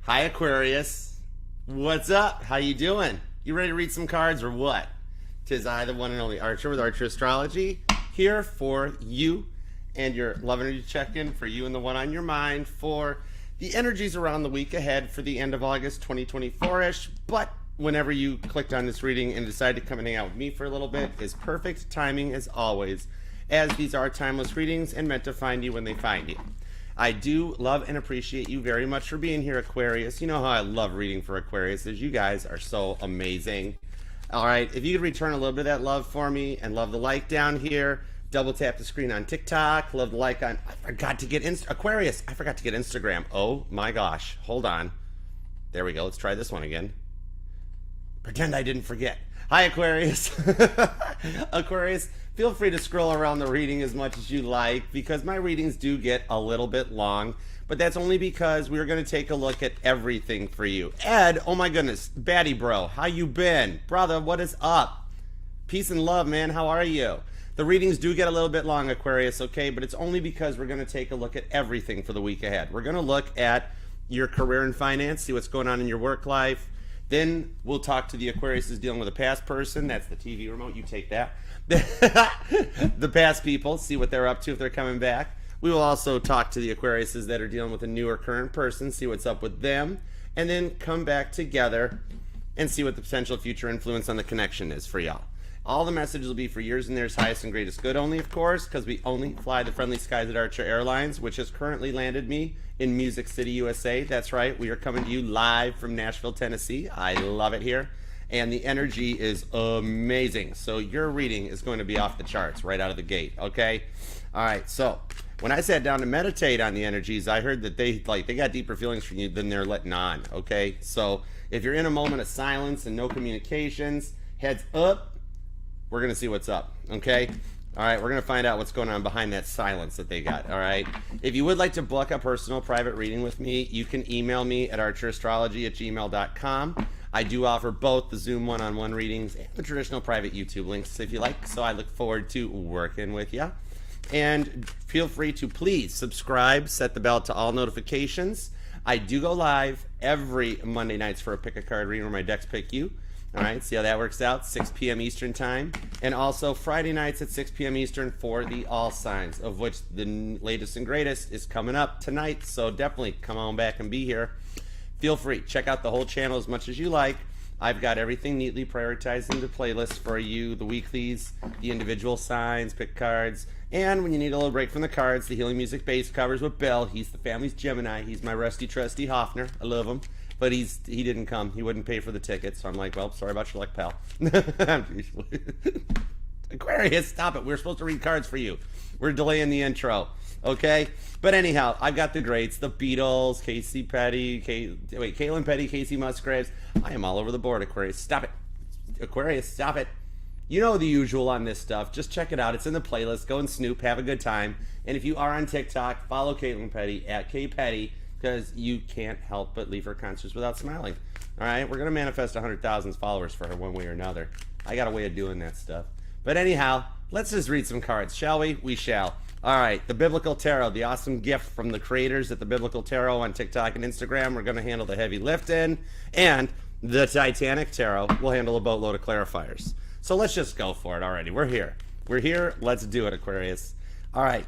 Hi Aquarius, what's up? How you doing? You ready to read some cards or what? Tis I, the one and only Archer with Archer Astrology, here for you and your love energy check-in for you and the one on your mind for the energies around the week ahead for the end of August 2024-ish. But whenever you clicked on this reading and decided to come and hang out with me for a little bit is perfect timing as always, as these are timeless readings and meant to find you when they find you. I do love and appreciate you very much for being here, Aquarius. You know how I love reading for Aquarius, as you guys are so amazing. All right, if you could return a little bit of that love for me and love the like down here, double tap the screen on TikTok, love the like on, Aquarius, I forgot to get Instagram. Oh my gosh, hold on. There we go, let's try this one again. Pretend I didn't forget. Hi, Aquarius. Aquarius, feel free to scroll around the reading as much as you like because my readings do get a little bit long, but that's only because we're going to take a look at everything for you. Ed, oh my goodness, Batty bro, how you been? Brother, what is up? Peace and love, man, how are you? The readings do get a little bit long, Aquarius, okay, but it's only because we're going to take a look at everything for the week ahead. We're going to look at your career and finance, see what's going on in your work life. Then we'll talk to the Aquarius is dealing with a past person. That's the TV remote. You take that. The past people, see what they're up to if they're coming back. We will also talk to the Aquariuses that are dealing with a new or current person, see what's up with them, and then come back together and see what the potential future influence on the connection is for y'all. All the messages will be for yours and theirs highest and greatest good only, of course, because we only fly the friendly skies at Archer Airlines, which has currently landed me in Music City, USA. That's right. We are coming to you live from Nashville, Tennessee. I love it here. And the energy is amazing. So your reading is going to be off the charts right out of the gate, okay? All right, so when I sat down to meditate on the energies, I heard that they got deeper feelings for you than they're letting on, okay? So if you're in a moment of silence and no communications, heads up, we're going to see what's up, okay? All right, we're going to find out what's going on behind that silence that they got, all right? If you would like to book a personal private reading with me, you can email me at archerastrology@gmail.com. I do offer both the Zoom one-on-one readings and the traditional private YouTube links if you like, so I look forward to working with you. And feel free to please subscribe, set the bell to all notifications. I do go live every Monday nights for a pick a card reading where my decks pick you. All right, see how that works out, 6 p.m. Eastern time. And also Friday nights at 6 p.m. Eastern for the All Signs, of which the latest and greatest is coming up tonight. So definitely come on back and be here. Feel free, check out the whole channel as much as you like. I've got everything neatly prioritized into playlists for you, the weeklies, the individual signs, pick cards, and when you need a little break from the cards, the Healing Music Base covers with Bill. He's the family's Gemini. He's my rusty, trusty Hoffner. I love him. But he didn't come. He wouldn't pay for the ticket. So I'm like, well, sorry about your luck, pal. Aquarius, stop it. We're supposed to read cards for you. We're delaying the intro. Okay? But anyhow, I've got the greats. The Beatles, Caitlin Petty, Casey Musgraves. I am all over the board, Aquarius. Stop it. Aquarius, stop it. You know the usual on this stuff. Just check it out. It's in the playlist. Go and snoop. Have a good time. And if you are on TikTok, follow Caitlin Petty at KPetty, because you can't help but leave her concerts without smiling. All right, we're going to manifest 100,000 followers for her one way or another. I got a way of doing that stuff. But anyhow, let's just read some cards, shall we? We shall. All right, the Biblical Tarot, the awesome gift from the creators at the Biblical Tarot on TikTok and Instagram. We're going to handle the heavy lifting. And the Titanic Tarot will handle a boatload of clarifiers. So let's just go for it already. We're here. We're here. Let's do it, Aquarius. All right.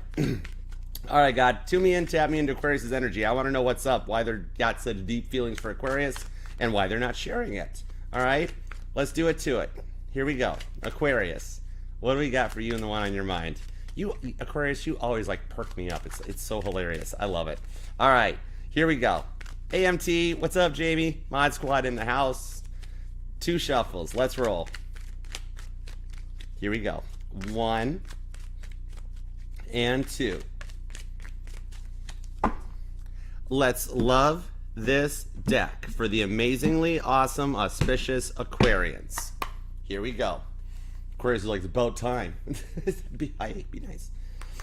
All right, God, tune me in, tap me into Aquarius' energy. I want to know what's up, why they've got such deep feelings for Aquarius, and why they're not sharing it. All right, let's do it to it. Here we go. Aquarius, what do we got for you and the one on your mind? You, Aquarius, you always like perk me up. It's so hilarious. I love it. All right, here we go. AMT, what's up, Jamie? Mod Squad in the house. 2 shuffles. Let's roll. Here we go. 1 and 2. Let's love this deck for the amazingly awesome, auspicious Aquarians. Here we go. Aquarius is like, it's about time. be nice.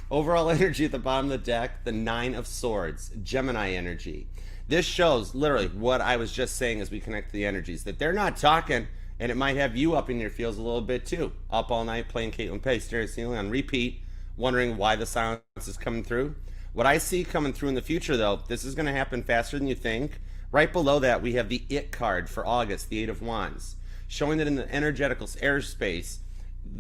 Overall energy at the bottom of the deck, the 9 of Swords, Gemini energy. This shows literally what I was just saying as we connect to the energies, that they're not talking, and it might have you up in your feels a little bit too. Up all night playing Caitlin Petty, stereo ceiling on repeat, wondering why the silence is coming through. What I see coming through in the future, though, this is going to happen faster than you think. Right below that, we have the It card for August, the Eight of Wands, showing that in the energetical airspace,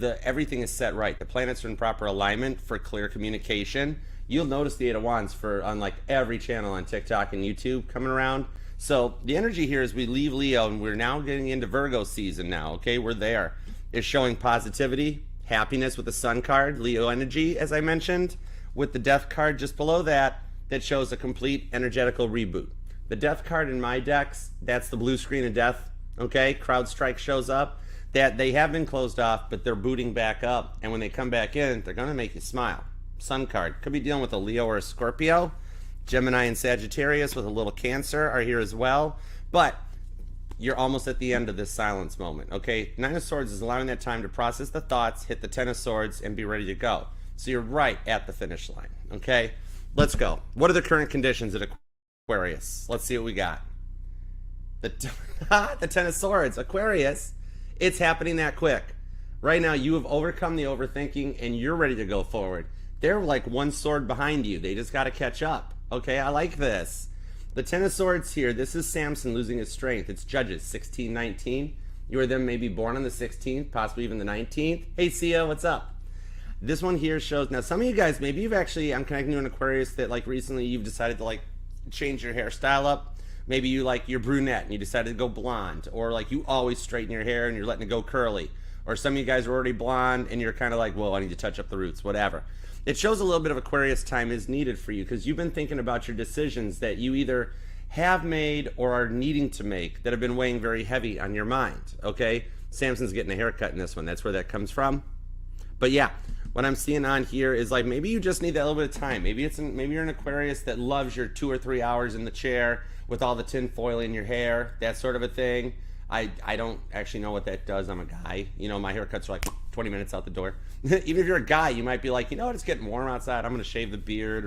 everything is set right. The planets are in proper alignment for clear communication. You'll notice the Eight of Wands on like every channel on TikTok and YouTube coming around. So the energy here as we leave Leo and we're now getting into Virgo season now, okay? We're there. It's showing positivity, happiness with the Sun card, Leo energy, as I mentioned, with the Death card just below that, that shows a complete energetical reboot. The Death card in my decks, that's the blue screen of death, okay? Crowd strike shows up. That they have been closed off, but they're booting back up. And when they come back in, they're going to make you smile. Sun card. Could be dealing with a Leo or a Scorpio. Gemini and Sagittarius with a little Cancer are here as well. But you're almost at the end of this silence moment, okay? Nine of Swords is allowing that time to process the thoughts, hit the Ten of Swords, and be ready to go. So you're right at the finish line, okay? Let's go. What are the current conditions at Aquarius? Let's see what we got. The Ten of Swords. Aquarius, it's happening that quick. Right now, you have overcome the overthinking, and you're ready to go forward. They're like one sword behind you. They just got to catch up. Okay, I like this. The Ten of Swords here, this is Samson losing his strength. It's Judges 16:19. You or them may be born on the 16th, possibly even the 19th. Hey, Sia, what's up? This one here shows, now some of you guys, maybe you've actually, I'm connecting to an Aquarius that like recently you've decided to like change your hairstyle up. Maybe you like you're brunette and you decided to go blonde, or like you always straighten your hair and you're letting it go curly. Or some of you guys are already blonde and you're kind of like, well, I need to touch up the roots, whatever. It shows a little bit of Aquarius time is needed for you because you've been thinking about your decisions that you either have made or are needing to make that have been weighing very heavy on your mind, okay? Samson's getting a haircut in this one. That's where that comes from. But yeah, what I'm seeing on here is like maybe you just need that little bit of time. Maybe you're an Aquarius that loves your 2 or 3 hours in the chair with all the tin foil in your hair, that sort of a thing. I don't actually know what that does. I'm a guy. You know, my haircuts are like 20 minutes out the door. Even if you're a guy, you might be like, you know what, it's getting warm outside. I'm going to shave the beard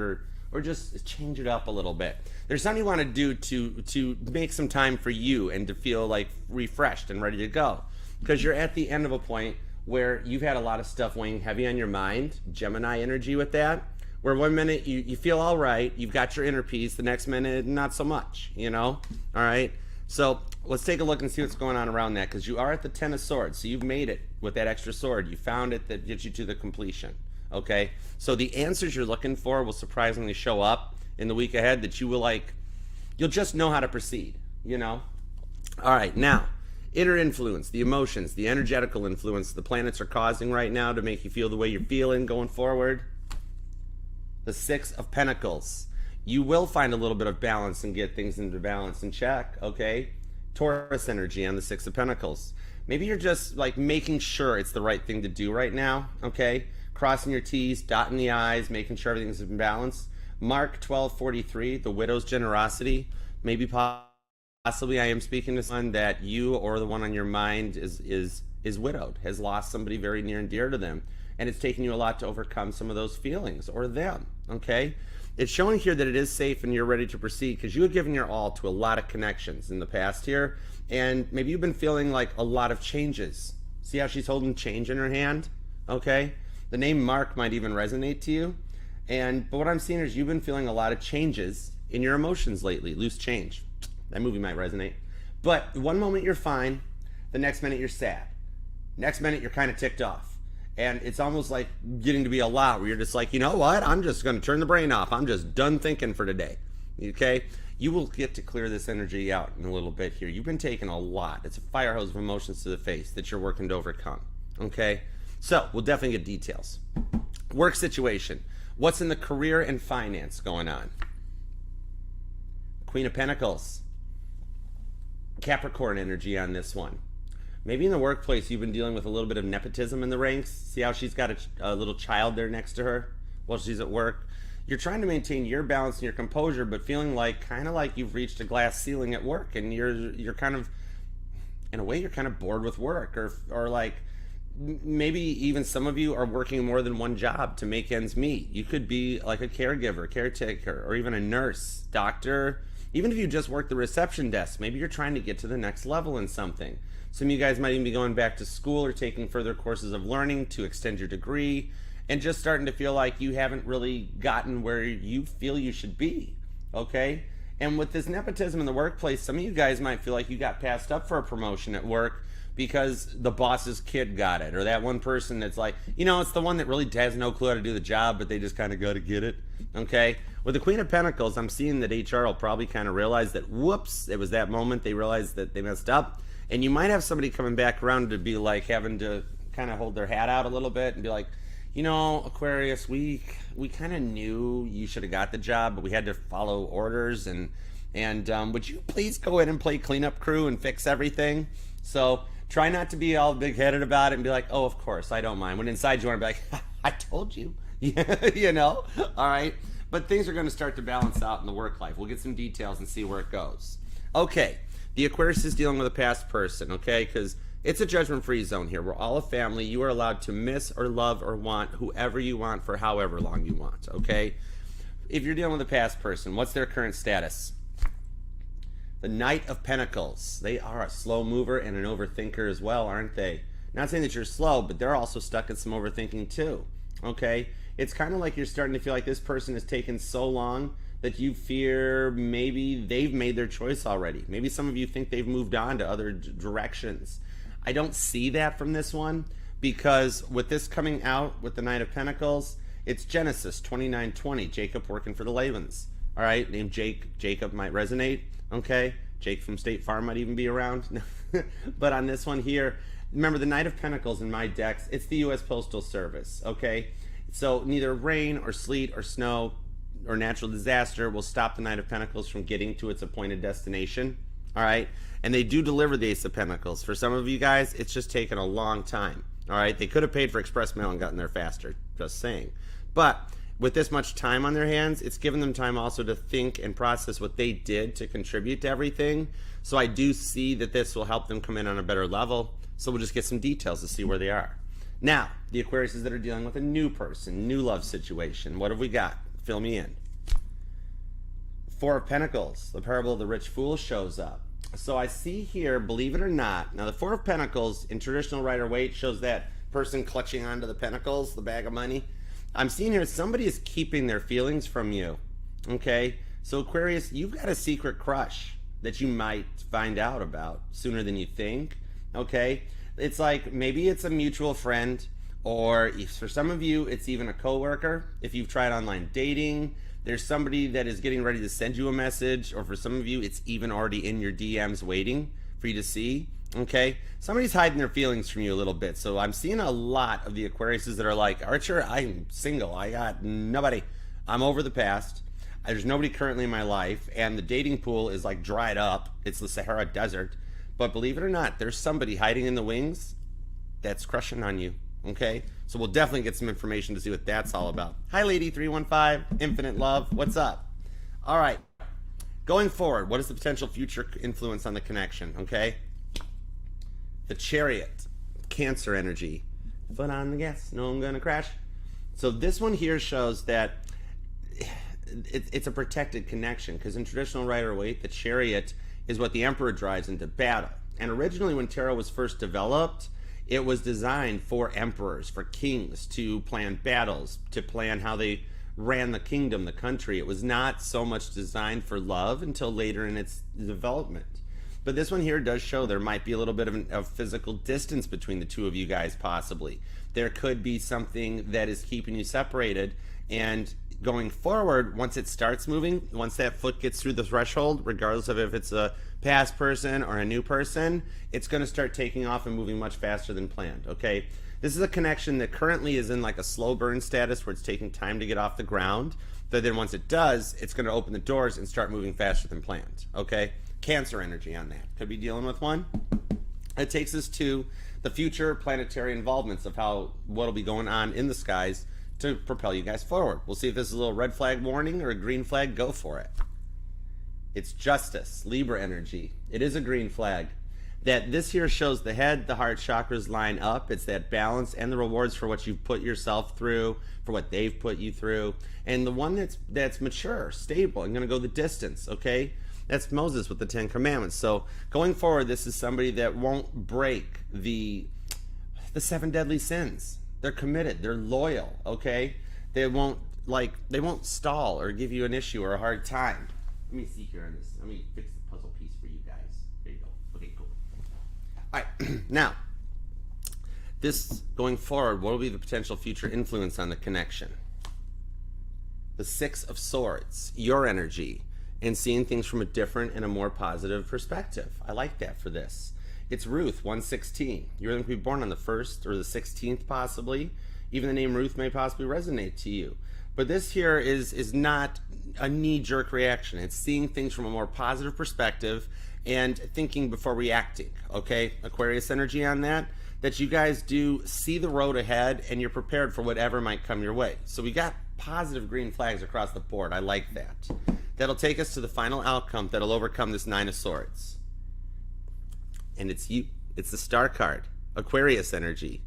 or just change it up a little bit. There's something you want to do to make some time for you and to feel like refreshed and ready to go. Because you're at the end of a point where you've had a lot of stuff weighing heavy on your mind, Gemini energy with that, where one minute you feel all right, you've got your inner peace, the next minute not so much, you know? All right? So let's take a look and see what's going on around that, because you are at the Ten of Swords, so you've made it with that extra sword. You found it that gets you to the completion, okay? So the answers you're looking for will surprisingly show up in the week ahead that you will like, you'll just know how to proceed, you know? All right, now, inner influence, the emotions, the energetical influence the planets are causing right now to make you feel the way you're feeling going forward. The Six of Pentacles. You will find a little bit of balance and get things into balance and check, okay? Taurus energy on the Six of Pentacles. Maybe you're just like making sure it's the right thing to do right now, okay? Crossing your T's, dotting the I's, making sure everything's in balance. Mark 12:43, the widow's generosity. Maybe possibly I am speaking to someone that you or the one on your mind is widowed, has lost somebody very near and dear to them. And it's taken you a lot to overcome some of those feelings, or them, okay? It's showing here that it is safe and you're ready to proceed because you have given your all to a lot of connections in the past here. And maybe you've been feeling like a lot of changes. See how she's holding change in her hand? Okay? The name Mark might even resonate to you. But what I'm seeing is you've been feeling a lot of changes in your emotions lately. Loose change. That movie might resonate. But one moment you're fine. The next minute you're sad. Next minute you're kind of ticked off. And it's almost like getting to be a lot where you're just like, you know what? I'm just going to turn the brain off. I'm just done thinking for today. Okay? You will get to clear this energy out in a little bit here. You've been taking a lot. It's a fire hose of emotions to the face that you're working to overcome. Okay? So, we'll definitely get details. Work situation. What's in the career and finance going on? Queen of Pentacles. Capricorn energy on this one. Maybe in the workplace you've been dealing with a little bit of nepotism in the ranks. See how she's got a little child there next to her while she's at work? You're trying to maintain your balance and your composure, but feeling like kind of like you've reached a glass ceiling at work, and you're kind of, in a way, you're kind of bored with work, or like maybe even some of you are working more than one job to make ends meet. You could be like a caregiver, caretaker, or even a nurse, doctor. Even if you just work the reception desk, maybe you're trying to get to the next level in something. Some of you guys might even be going back to school or taking further courses of learning to extend your degree, and just starting to feel like you haven't really gotten where you feel you should be, okay? And with this nepotism in the workplace, some of you guys might feel like you got passed up for a promotion at work because the boss's kid got it, or that one person that's like, you know, it's the one that really has no clue how to do the job, but they just kind of got to get it, okay? With the Queen of Pentacles, I'm seeing that HR will probably kind of realize that, whoops, it was that moment they realized that they messed up. And you might have somebody coming back around to be like having to kind of hold their hat out a little bit and be like, you know, Aquarius, we kind of knew you should have got the job, but we had to follow orders, and would you please go in and play cleanup crew and fix everything? So try not to be all big-headed about it and be like, oh, of course, I don't mind. When inside you want to be like, I told you, you know, all right? But things are going to start to balance out in the work life. We'll get some details and see where it goes. Okay, the Aquarius is dealing with a past person, okay, because it's a judgment-free zone here. We're all a family. You are allowed to miss or love or want whoever you want for however long you want, okay? If you're dealing with a past person, what's their current status? The Knight of Pentacles. They are a slow mover and an overthinker as well, aren't they? Not saying that you're slow, but they're also stuck in some overthinking too, okay? It's kind of like you're starting to feel like this person has taken so long that you fear maybe they've made their choice already. Maybe some of you think they've moved on to other directions. I don't see that from this one, because with this coming out with the Knight of Pentacles, it's Genesis 29:20, Jacob working for the Lavens. All right, name Jacob might resonate, okay? Jake from State Farm might even be around. But on this one here, remember the Knight of Pentacles in my decks, it's the U.S. Postal Service, okay? So neither rain or sleet or snow or natural disaster will stop the Knight of Pentacles from getting to its appointed destination, all right? And they do deliver the Ace of Pentacles. For some of you guys, it's just taken a long time, all right? They could have paid for express mail and gotten there faster, just saying. But with this much time on their hands, it's given them time also to think and process what they did to contribute to everything. So I do see that this will help them come in on a better level. So we'll just get some details to see where they are. Now, the Aquariuses that are dealing with a new person, new love situation, what have we got? Fill me in. Four of Pentacles, the parable of the rich fool shows up. So I see here, believe it or not, now the Four of Pentacles in traditional Rider-Waite shows that person clutching onto the pentacles, the bag of money. I'm seeing here somebody is keeping their feelings from you, okay? So Aquarius, you've got a secret crush that you might find out about sooner than you think, okay? It's like maybe it's a mutual friend, or for some of you, it's even a coworker. If you've tried online dating, there's somebody that is getting ready to send you a message, or for some of you, it's even already in your DMs waiting for you to see, okay? Somebody's hiding their feelings from you a little bit. So I'm seeing a lot of the Aquariuses that are like, Archer, I'm single. I got nobody. I'm over the past. There's nobody currently in my life, and the dating pool is like dried up. It's the Sahara Desert. But believe it or not, there's somebody hiding in the wings that's crushing on you, okay? So we'll definitely get some information to see what that's all about. Hi, Lady 315, Infinite Love, what's up? All right, going forward, what is the potential future influence on the connection, okay? The Chariot, Cancer energy. Foot on the gas, no, I'm gonna crash. So this one here shows that it's a protected connection, because in traditional Rider-Waite, the Chariot is what the Emperor drives into battle. And originally when tarot was first developed, it was designed for emperors, for kings, to plan battles, to plan how they ran the kingdom, the country. It was not so much designed for love until later in its development. But this one here does show there might be a little bit of physical distance between the two of you guys, possibly. There could be something that is keeping you separated, and going forward, once it starts moving, once that foot gets through the threshold, regardless of if it's a past person or a new person, it's going to start taking off and moving much faster than planned, okay? This is a connection that currently is in like a slow burn status where it's taking time to get off the ground, but then once it does, it's going to open the doors and start moving faster than planned, okay? Cancer energy on that. Could be dealing with one. It takes us to the future planetary involvements of what'll be going on in the skies to propel you guys forward. We'll see if this is a little red flag warning or a green flag. Go for it. It's Justice, Libra energy. It is a green flag. That this here shows the head, the heart chakras line up. It's that balance and the rewards for what you've put yourself through, for what they've put you through. And the one that's mature, stable, and going to go the distance, okay? That's Moses with the 10 Commandments. So going forward, this is somebody that won't break the 7 deadly sins. They're committed. They're loyal, okay? They won't stall or give you an issue or a hard time. Let me see here on this. Let me fix the puzzle piece for you guys. There you go. Okay, cool. All right, now, this going forward, what will be the potential future influence on the connection? The Six of Swords, your energy, and seeing things from a different and a more positive perspective. I like that for this. It's Ruth, 116. You're going to be born on the 1st or the 16th possibly. Even the name Ruth may possibly resonate to you. But this here is not a knee-jerk reaction. It's seeing things from a more positive perspective and thinking before reacting, okay? Aquarius energy on that you guys do see the road ahead and you're prepared for whatever might come your way. So we got positive green flags across the board. I like that. That'll take us to the final outcome that'll overcome this Nine of Swords. And it's you. It's the Star card. Aquarius energy.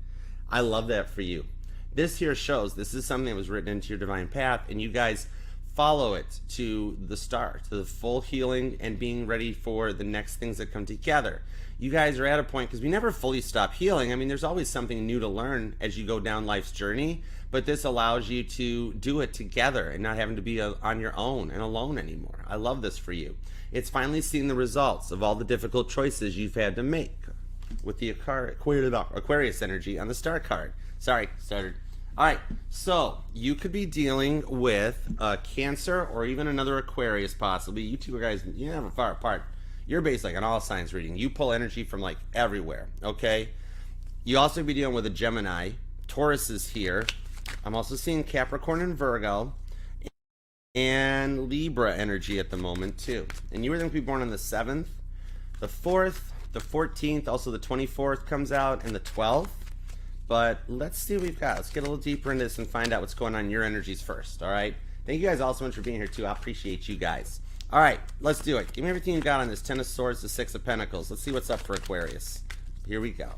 I love that for you. This here shows this is something that was written into your divine path, and you guys follow it to the star, to the full healing and being ready for the next things that come together. You guys are at a point, because we never fully stop healing. I mean, there's always something new to learn as you go down life's journey, but this allows you to do it together and not having to be on your own and alone anymore. I love this for you. It's finally seeing the results of all the difficult choices you've had to make with the Aquarius energy on the Star card. Sorry, started. All right, so you could be dealing with Cancer or even another Aquarius possibly. You two guys, you never far apart. You're based like an all signs reading. You pull energy from like everywhere, okay? You also be dealing with a Gemini. Taurus is here. I'm also seeing Capricorn and Virgo and Libra energy at the moment too. And you were going to be born on the 7th, the 4th, the 14th, also the 24th comes out, and the 12th. But let's see what we've got. Let's get a little deeper into this and find out what's going on in your energies first, all right? Thank you guys all so much for being here too. I appreciate you guys. All right, let's do it. Give me everything you got on this Ten of Swords, the Six of Pentacles. Let's see what's up for Aquarius. Here we go.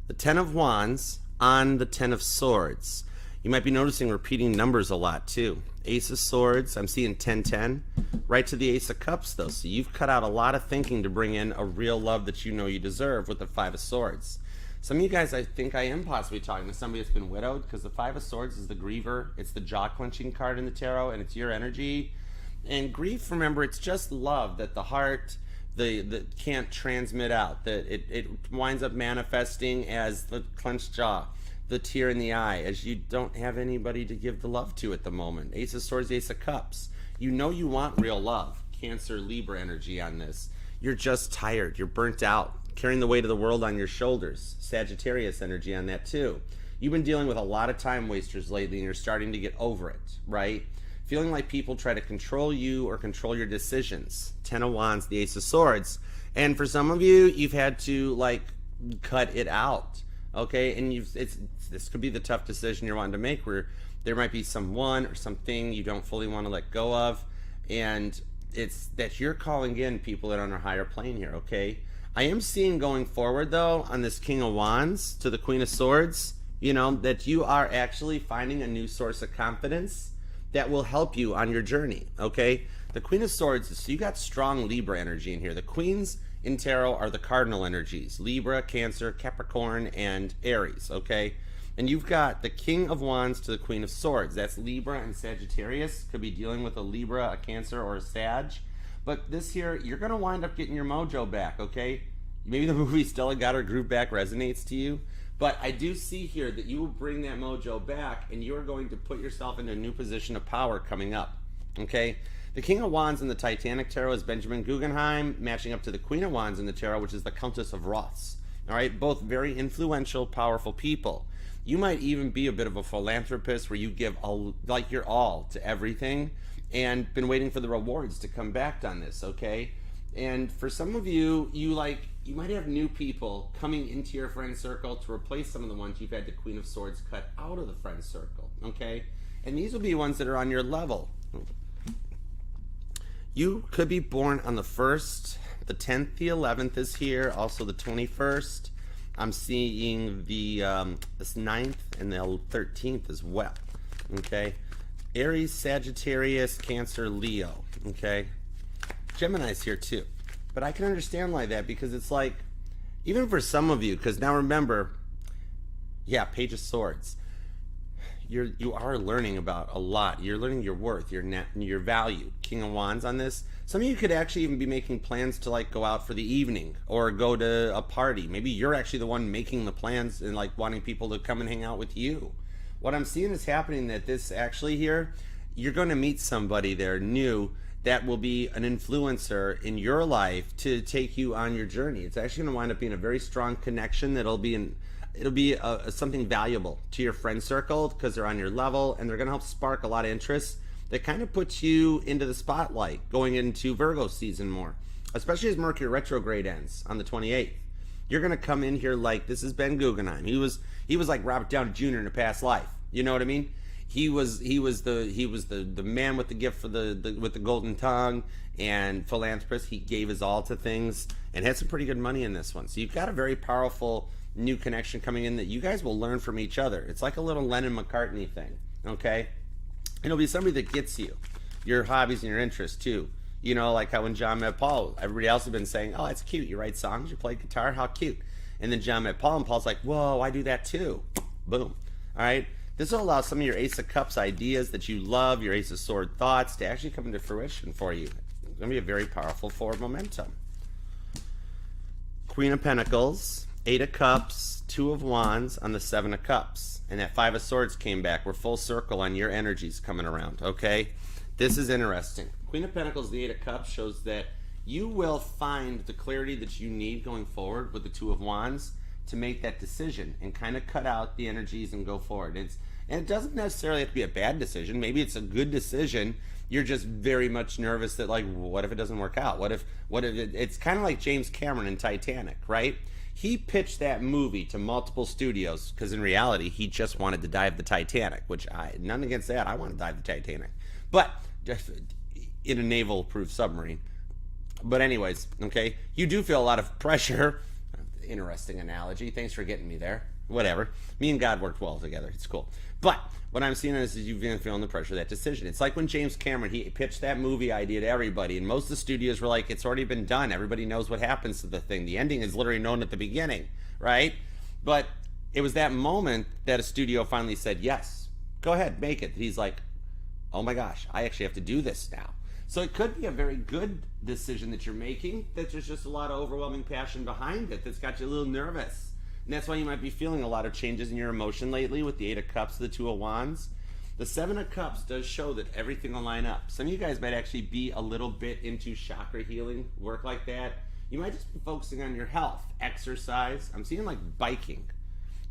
The Ten of Wands on the Ten of Swords. You might be noticing repeating numbers a lot too. Ace of Swords, I'm seeing 10-10. Right to the Ace of Cups though, so you've cut out a lot of thinking to bring in a real love that you know you deserve with the Five of Swords. Some of you guys, I think I am possibly talking to somebody that's been widowed, because the Five of Swords is the griever. It's the jaw-clenching card in the tarot, and it's your energy. And grief, remember, it's just love that the heart can't transmit out, that it winds up manifesting as the clenched jaw, the tear in the eye, as you don't have anybody to give the love to at the moment. Ace of Swords, Ace of Cups. You know you want real love. Cancer, Libra energy on this. You're just tired. You're burnt out, carrying the weight of the world on your shoulders. Sagittarius energy on that too. You've been dealing with a lot of time wasters lately, and you're starting to get over it, right? Feeling like people try to control you or control your decisions. Ten of Wands, the Ace of Swords. And for some of you, you've had to like cut it out, okay? And this could be the tough decision you're wanting to make, where there might be someone or something you don't fully want to let go of, and it's that you're calling in people that are on a higher plane here, okay? I am seeing going forward though on this King of Wands to the Queen of Swords, you know, that you are actually finding a new source of confidence that will help you on your journey, okay? The Queen of Swords, so you got strong Libra energy in here. The Queens in tarot are the cardinal energies: Libra, Cancer, Capricorn, and Aries, okay? And you've got the King of Wands to the Queen of Swords. That's Libra and Sagittarius. Could be dealing with a Libra, a Cancer, or a Sag. But this here, you're going to wind up getting your mojo back, okay? Maybe the movie Stella Got Her Groove Back resonates to you. But I do see here that you will bring that mojo back, and you are going to put yourself into a new position of power coming up, okay? The King of Wands in the Titanic Tarot is Benjamin Guggenheim, matching up to the Queen of Wands in the Tarot, which is the Countess of Roths. All right, both very influential, powerful people. You might even be a bit of a philanthropist where you give like your all to everything and been waiting for the rewards to come back on this, okay? And for some of you, you might have new people coming into your friend circle to replace some of the ones you've had the Queen of Swords cut out of the friend circle, okay? And these will be ones that are on your level. You could be born on the 1st, the 10th, the 11th is here, also the 21st. I'm seeing the this 9th and the 13th as well, okay? Aries, Sagittarius, Cancer, Leo, okay? Gemini's here too. But I can understand like that, because it's like, even for some of you, because now remember, yeah, Page of Swords. you are learning about a lot. You're learning your worth, your value. King of Wands on this. Some of you could actually even be making plans to like go out for the evening or go to a party. Maybe you're actually the one making the plans and like wanting people to come and hang out with you. What I'm seeing is happening that this actually here, you're going to meet somebody there new that will be an influencer in your life to take you on your journey. It's actually going to wind up being a very strong connection that'll be something valuable to your friend circle because they're on your level and they're going to help spark a lot of interest that kind of puts you into the spotlight going into Virgo season more, especially as Mercury retrograde ends on the 28th. You're going to come in here like this is Ben Guggenheim. He was like Robert Downey Jr. in a past life. You know what I mean? He was the man with the gift for with the golden tongue and philanthropist. He gave his all to things and had some pretty good money in this one. So you've got a very powerful new connection coming in that you guys will learn from each other. It's like a little Lennon-McCartney thing, okay? It'll be somebody that gets you, your hobbies and your interests too. You know, like how when John met Paul, everybody else had been saying, oh, that's cute. You write songs, you play guitar, how cute. And then John met Paul and Paul's like, whoa, I do that too. Boom. All right? This will allow some of your Ace of Cups ideas that you love, your Ace of Sword thoughts to actually come into fruition for you. It's going to be a very powerful forward momentum. Queen of Pentacles, Eight of Cups, Two of Wands on the Seven of Cups. And that Five of Swords came back. We're full circle on your energies coming around, okay? This is interesting. Queen of Pentacles, the Eight of Cups shows that you will find the clarity that you need going forward with the Two of Wands to make that decision and kind of cut out the energies and go forward. And it doesn't necessarily have to be a bad decision. Maybe it's a good decision. You're just very much nervous that like, what if it doesn't work out? What if it's kind of like James Cameron in Titanic, right? He pitched that movie to multiple studios because in reality, he just wanted to dive the Titanic, which none against that. I want to dive the Titanic, but in a naval-proof submarine. But anyways, okay, you do feel a lot of pressure. Interesting analogy. Thanks for getting me there. Whatever. Me and God worked well together. It's cool. But what I'm seeing is you've been feeling the pressure of that decision. It's like when James Cameron, he pitched that movie idea to everybody, and most of the studios were like, it's already been done. Everybody knows what happens to the thing. The ending is literally known at the beginning, right? But it was that moment that a studio finally said, yes, go ahead, make it. He's like, oh my gosh, I actually have to do this now. So it could be a very good decision that you're making, that there's just a lot of overwhelming passion behind it that's got you a little nervous. And that's why you might be feeling a lot of changes in your emotion lately with the Eight of Cups, the Two of Wands. The Seven of Cups does show that everything will line up. Some of you guys might actually be a little bit into chakra healing, work like that. You might just be focusing on your health, exercise. I'm seeing like biking.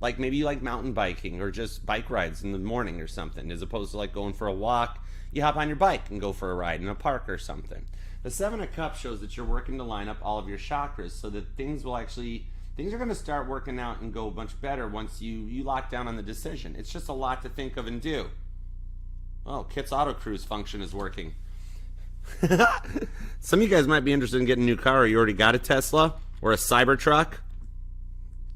Like maybe you like mountain biking or just bike rides in the morning or something, as opposed to like going for a walk. You hop on your bike and go for a ride in a park or something. The Seven of Cups shows that you're working to line up all of your chakras so that things are going to start working out and go much better once you lock down on the decision. It's just a lot to think of and do. Oh, Kit's auto cruise function is working. Some of you guys might be interested in getting a new car, or you already got a Tesla or a Cybertruck,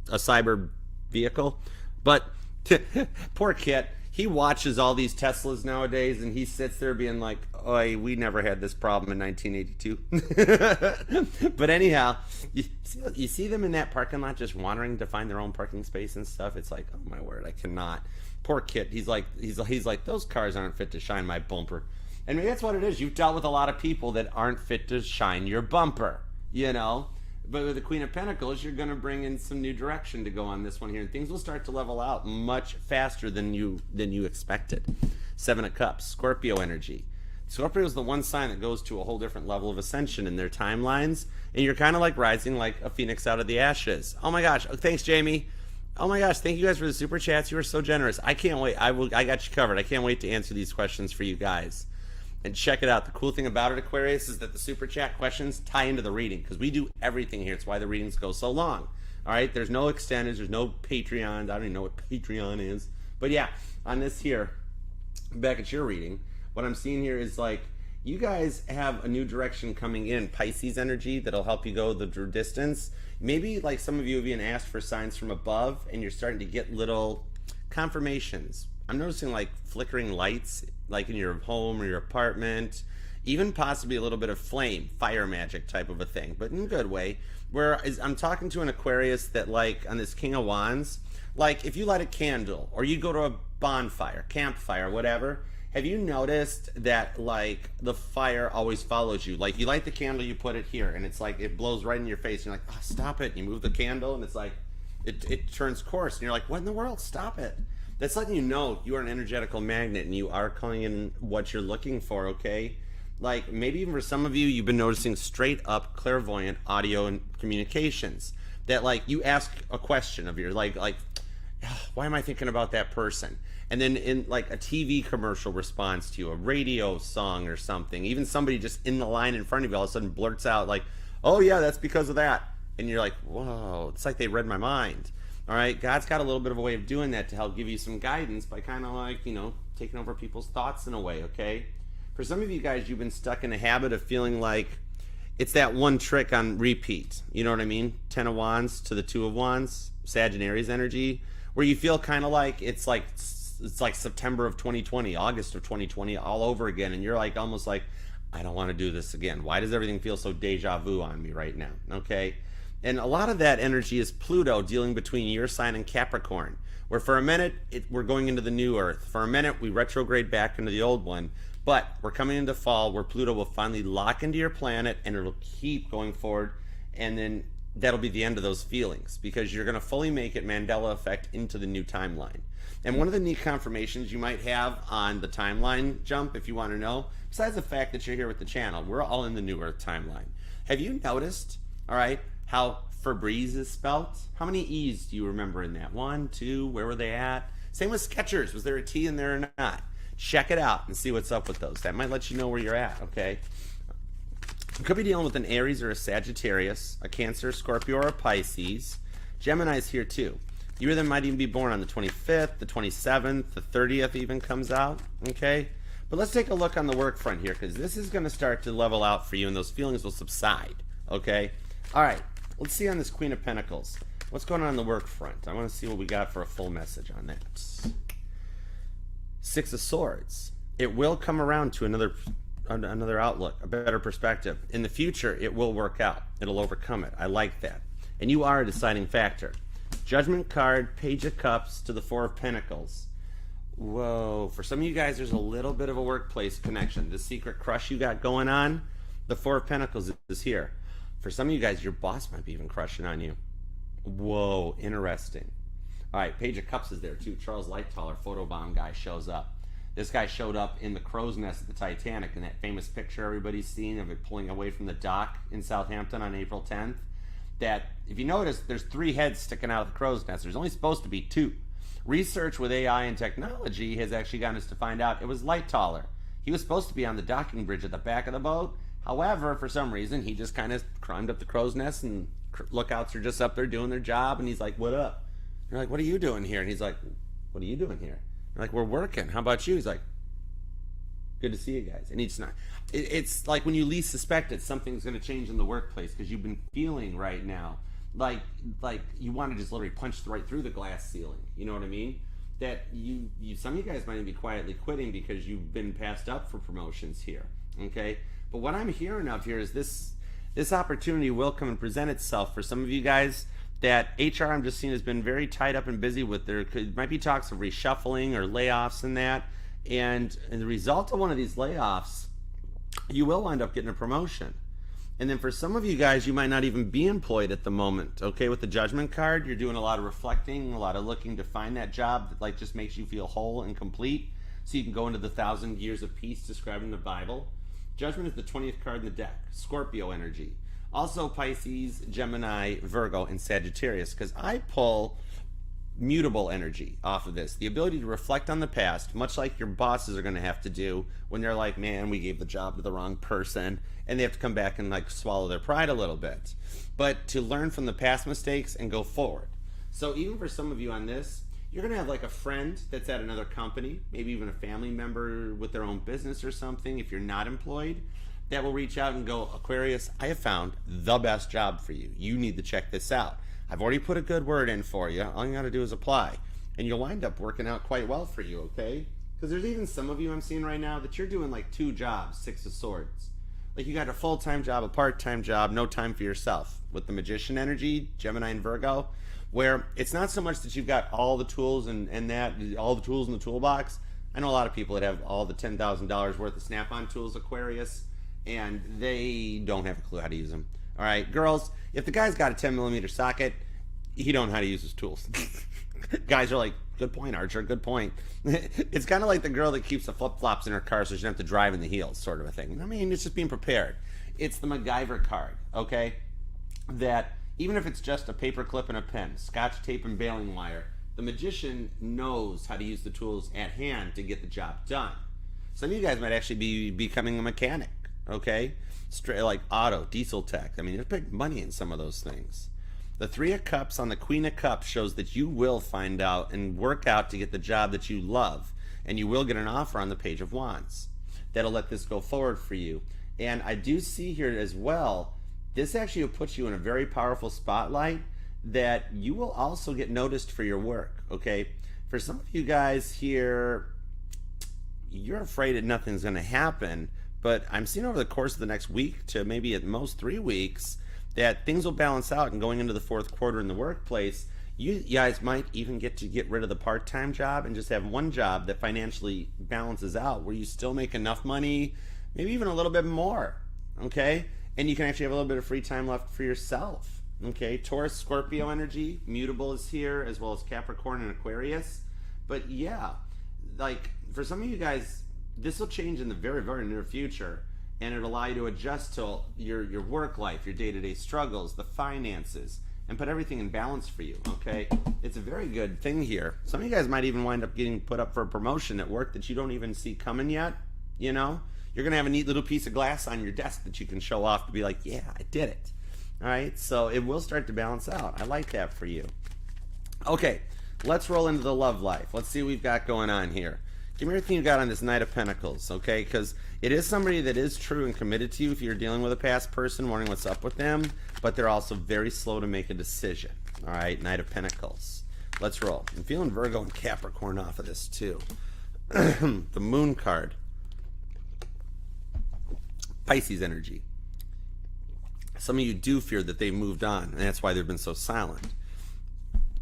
a cyber vehicle. But poor Kit, he watches all these Teslas nowadays and he sits there being like, oh, we never had this problem in 1982. But anyhow, you see them in that parking lot just wandering to find their own parking space and stuff. It's like, oh my word, I cannot. Poor Kit, he's like those cars aren't fit to shine my bumper. And maybe that's what it is. You've dealt with a lot of people that aren't fit to shine your bumper, you know. But with the Queen of Pentacles, you're going to bring in some new direction to go on this one here, and things will start to level out much faster than you expected. Seven of Cups, Scorpio energy. Scorpio is the one sign that goes to a whole different level of ascension in their timelines, and you're kind of like rising like a phoenix out of the ashes. Oh my gosh! Oh, thanks, Jamie. Oh my gosh! Thank you guys for the super chats. You are so generous. I can't wait. I got you covered. I can't wait to answer these questions for you guys. And check it out. The cool thing about it, Aquarius, is that the super chat questions tie into the reading because we do everything here. It's why the readings go so long. All right? There's no extenders. There's no Patreons. I don't even know what Patreon is. But yeah, on this here, back at your reading, what I'm seeing here is like you guys have a new direction coming in, Pisces energy, that'll help you go the distance. Maybe like some of you have even asked for signs from above and you're starting to get little confirmations. I'm noticing like flickering lights like in your home or your apartment, even possibly a little bit of flame, fire magic type of a thing, but in a good way. Whereas I'm talking to an Aquarius that like on this King of Wands, like if you light a candle or you go to bonfire, campfire, whatever, have you noticed that like the fire always follows you? Like you light the candle, you put it here, and it's like it blows right in your face. And you're like, oh, stop it. And you move the candle, and it's like it turns course. And you're like, what in the world? Stop it. That's letting you know you are an energetical magnet, and you are calling in what you're looking for, okay? Like maybe even for some of you, you've been noticing straight up clairvoyant audio and communications. That like you ask a question of your like why am I thinking about that person? And then in like a TV commercial responds to you, a radio song or something, even somebody just in the line in front of you all of a sudden blurts out like, oh yeah, that's because of that. And you're like, whoa, it's like they read my mind. All right, God's got a little bit of a way of doing that to help give you some guidance by kind of like, you know, taking over people's thoughts in a way, okay? For some of you guys, you've been stuck in a habit of feeling like it's that one trick on repeat. You know what I mean? 10 of Wands to the 2 of Wands, Sagittarius energy, where you feel kind of like it's like September of 2020, August of 2020 all over again. And you're like, almost like, I don't want to do this again. Why does everything feel so deja vu on me right now? Okay. And a lot of that energy is Pluto dealing between your sign and Capricorn, where for a minute we're going into the new Earth. For a minute we retrograde back into the old one. But we're coming into fall where Pluto will finally lock into your planet and it'll keep going forward. And then that'll be the end of those feelings because you're going to fully make it Mandela effect into the new timeline. And one of the neat confirmations you might have on the timeline jump, if you want to know, besides the fact that you're here with the channel, we're all in the new Earth timeline. Have you noticed, all right, how Febreze is spelt? How many E's do you remember in that? 1, 2, where were they at? Same with Skechers. Was there a T in there or not? Check it out and see what's up with those. That might let you know where you're at, okay? You could be dealing with an Aries or a Sagittarius, a Cancer, Scorpio, or a Pisces. Gemini's here too. You or them might even be born on the 25th, the 27th, the 30th even comes out, okay? But let's take a look on the work front here because this is going to start to level out for you and those feelings will subside, okay? All right, let's see on this Queen of Pentacles. What's going on the work front? I want to see what we got for a full message on that. 6 of Swords. It will come around to another outlook, a better perspective. In the future, it will work out. It'll overcome it. I like that. And you are a deciding factor. Judgment card, Page of Cups to the 4 of Pentacles. Whoa. For some of you guys, there's a little bit of a workplace connection. The secret crush you got going on, the 4 of Pentacles is here. For some of you guys, your boss might be even crushing on you. Whoa, interesting. All right, Page of Cups is there too. Charles Lightoller, photobomb guy, shows up. This guy showed up in the crow's nest at the Titanic in that famous picture everybody's seen of it pulling away from the dock in Southampton on April 10th. That, if you notice, there's 3 heads sticking out of the crow's nest. There's only supposed to be 2. Research with AI and technology has actually gotten us to find out it was Lightoller. He was supposed to be on the docking bridge at the back of the boat. However, for some reason, he just kind of climbed up the crow's nest and lookouts are just up there doing their job. And he's like, what up? You're like, what are you doing here? And he's like, what are you doing here? You're like, we're working. How about you? He's like, good to see you guys. And he's not. It's like when you least suspect it, something's going to change in the workplace because you've been feeling right now like you want to just literally punch right through the glass ceiling. You know what I mean? That you some of you guys might even be quietly quitting because you've been passed up for promotions here. Okay? But what I'm hearing of here is this opportunity will come and present itself for some of you guys that HR I'm just seeing has been very tied up and busy with. There might be talks of reshuffling or layoffs and that. And the result of one of these layoffs, you will wind up getting a promotion. And then for some of you guys, you might not even be employed at the moment. Okay, with the Judgment card, you're doing a lot of reflecting, a lot of looking to find that job that like just makes you feel whole and complete. So you can go into the 1,000 years of peace described in the Bible. Judgment is the 20th card in the deck, Scorpio energy. Also Pisces, Gemini, Virgo, and Sagittarius, because I pull mutable energy off of this. The ability to reflect on the past, much like your bosses are going to have to do when they're like, man, we gave the job to the wrong person, and they have to come back and like swallow their pride a little bit. But to learn from the past mistakes and go forward. So even for some of you on this, you're going to have like a friend that's at another company, maybe even a family member with their own business or something, if you're not employed, that will reach out and go, Aquarius, I have found the best job for you. You need to check this out. I've already put a good word in for you. All you got to do is apply. And you'll wind up working out quite well for you, okay? Because there's even some of you I'm seeing right now that you're doing like 2 jobs, 6 of Swords. Like you got a full-time job, a part-time job, no time for yourself. With the Magician energy, Gemini and Virgo, where it's not so much that you've got all the tools and that all the tools in the toolbox. I know a lot of people that have all the $10,000 worth of Snap-on tools, Aquarius, and they don't have a clue how to use them. All right, girls, if the guy's got a 10mm socket, he don't know how to use his tools. Guys are like, good point, Archer, good point. It's kind of like the girl that keeps the flip-flops in her car so she doesn't have to drive in the heels, sort of a thing. I mean, it's just being prepared. It's the MacGyver card, okay? That even if it's just a paper clip and a pen, scotch tape and baling wire, the magician knows how to use the tools at hand to get the job done. Some of you guys might actually be becoming a mechanic, okay? Straight like auto, diesel tech. I mean, there's big money in some of those things. The Three of Cups on the Queen of Cups shows that you will find out and work out to get the job that you love, and you will get an offer on the Page of Wands. That'll let this go forward for you. And I do see here as well, this actually will put you in a very powerful spotlight that you will also get noticed for your work, okay? For some of you guys here, you're afraid that nothing's going to happen, but I'm seeing over the course of the next week to maybe at most 3 weeks that things will balance out, and going into the fourth quarter in the workplace, you guys might even get rid of the part-time job and just have one job that financially balances out, where you still make enough money, maybe even a little bit more, okay? And you can actually have a little bit of free time left for yourself, okay? Taurus, Scorpio energy, mutable is here, as well as Capricorn and Aquarius. But yeah, like for some of you guys, this will change in the very, very near future, and it'll allow you to adjust to your work life, your day-to-day struggles, the finances, and put everything in balance for you, okay? It's a very good thing here. Some of you guys might even wind up getting put up for a promotion at work that you don't even see coming yet, you know? You're going to have a neat little piece of glass on your desk that you can show off to be like, yeah, I did it. All right, so it will start to balance out. I like that for you. Okay, let's roll into the love life. Let's see what we've got going on here. Give me everything you got on this Knight of Pentacles, okay? Because it is somebody that is true and committed to you if you're dealing with a past person, wondering what's up with them, but they're also very slow to make a decision. All right, Knight of Pentacles. Let's roll. I'm feeling Virgo and Capricorn off of this too. The Moon card. Pisces energy. Some of you do fear that they've moved on, and that's why they've been so silent.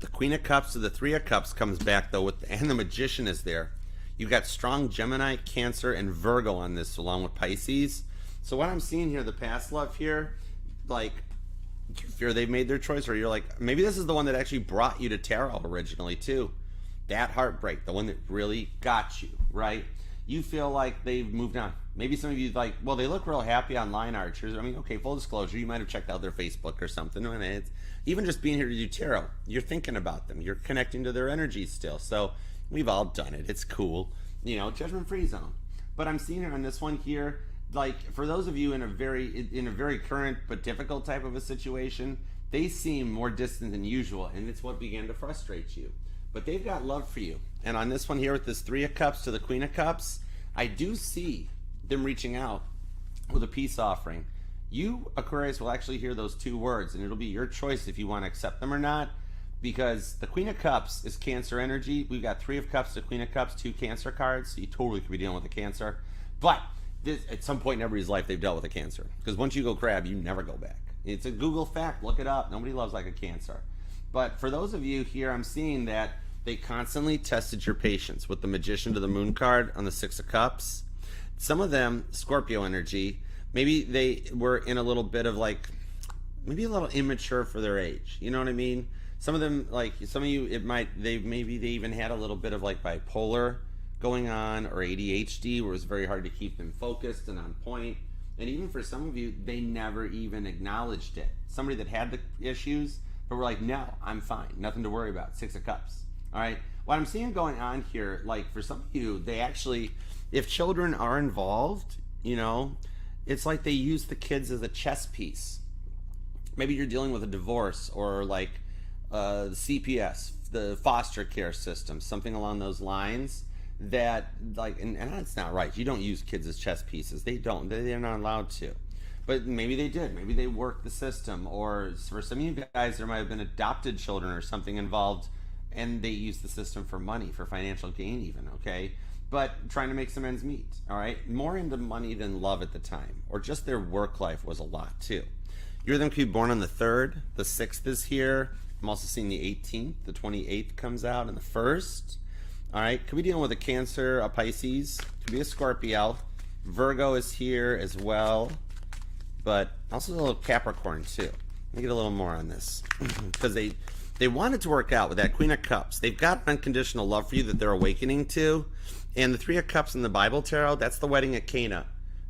The Queen of Cups to the Three of Cups comes back though, and the Magician is there. You've got strong Gemini, Cancer, and Virgo on this, along with Pisces. So what I'm seeing here, the past love here, like, you fear they've made their choice, or you're like, maybe this is the one that actually brought you to tarot originally too. That heartbreak, the one that really got you, right? You feel like they've moved on. Maybe some of you like, well, they look real happy online, Archers. I mean, okay, full disclosure, you might have checked out their Facebook or something. And it's, even just being here to do tarot, you're thinking about them. You're connecting to their energy still. So we've all done it. It's cool. You know, judgment-free zone. But I'm seeing it on this one here, like, for those of you in a very current but difficult type of a situation, they seem more distant than usual, and it's what began to frustrate you. But they've got love for you. And on this one here with this Three of Cups to the Queen of Cups, I do see them reaching out with a peace offering. You, Aquarius, will actually hear those two words, and it'll be your choice if you want to accept them or not, because the Queen of Cups is Cancer energy. We've got Three of Cups to Queen of Cups, 2 Cancer cards, so you totally could be dealing with a Cancer. But this, at some point in everybody's life, they've dealt with a Cancer, because once you go crab, you never go back. It's a Google fact. Look it up. Nobody loves like a Cancer. But for those of you here, I'm seeing that they constantly tested your patience with the Magician to the Moon card on the Six of Cups. Some of them, Scorpio energy, maybe they were in a little bit of like, maybe a little immature for their age. You know what I mean? Some of them, like some of you, maybe they even had a little bit of like bipolar going on, or ADHD, where it was very hard to keep them focused and on point. And even for some of you, they never even acknowledged it. Somebody that had the issues, but were like, no, I'm fine, nothing to worry about. Six of Cups. All right. What I'm seeing going on here, like for some of you, they actually, if children are involved, you know, it's like they use the kids as a chess piece. Maybe you're dealing with a divorce, or like the CPS, the foster care system, something along those lines. That like, and that's not right. You don't use kids as chess pieces. They don't. They're not allowed to. But maybe they did. Maybe they worked the system. Or for some of you guys, there might have been adopted children or something involved, and they use the system for money, for financial gain even, okay? But trying to make some ends meet, all right? More into money than love at the time, or just their work life was a lot too. You're them could be born on the 3rd, the 6th is here, I'm also seeing the 18th, the 28th comes out, and the 1st. All right, could be dealing with a Cancer, a Pisces, could be a Scorpio. Virgo is here as well, but also a little Capricorn too. Let me get a little more on this because they want it to work out with that Queen of Cups. They've got unconditional love for you that they're awakening to, and the Three of Cups in the Bible Tarot, that's the wedding at Cana.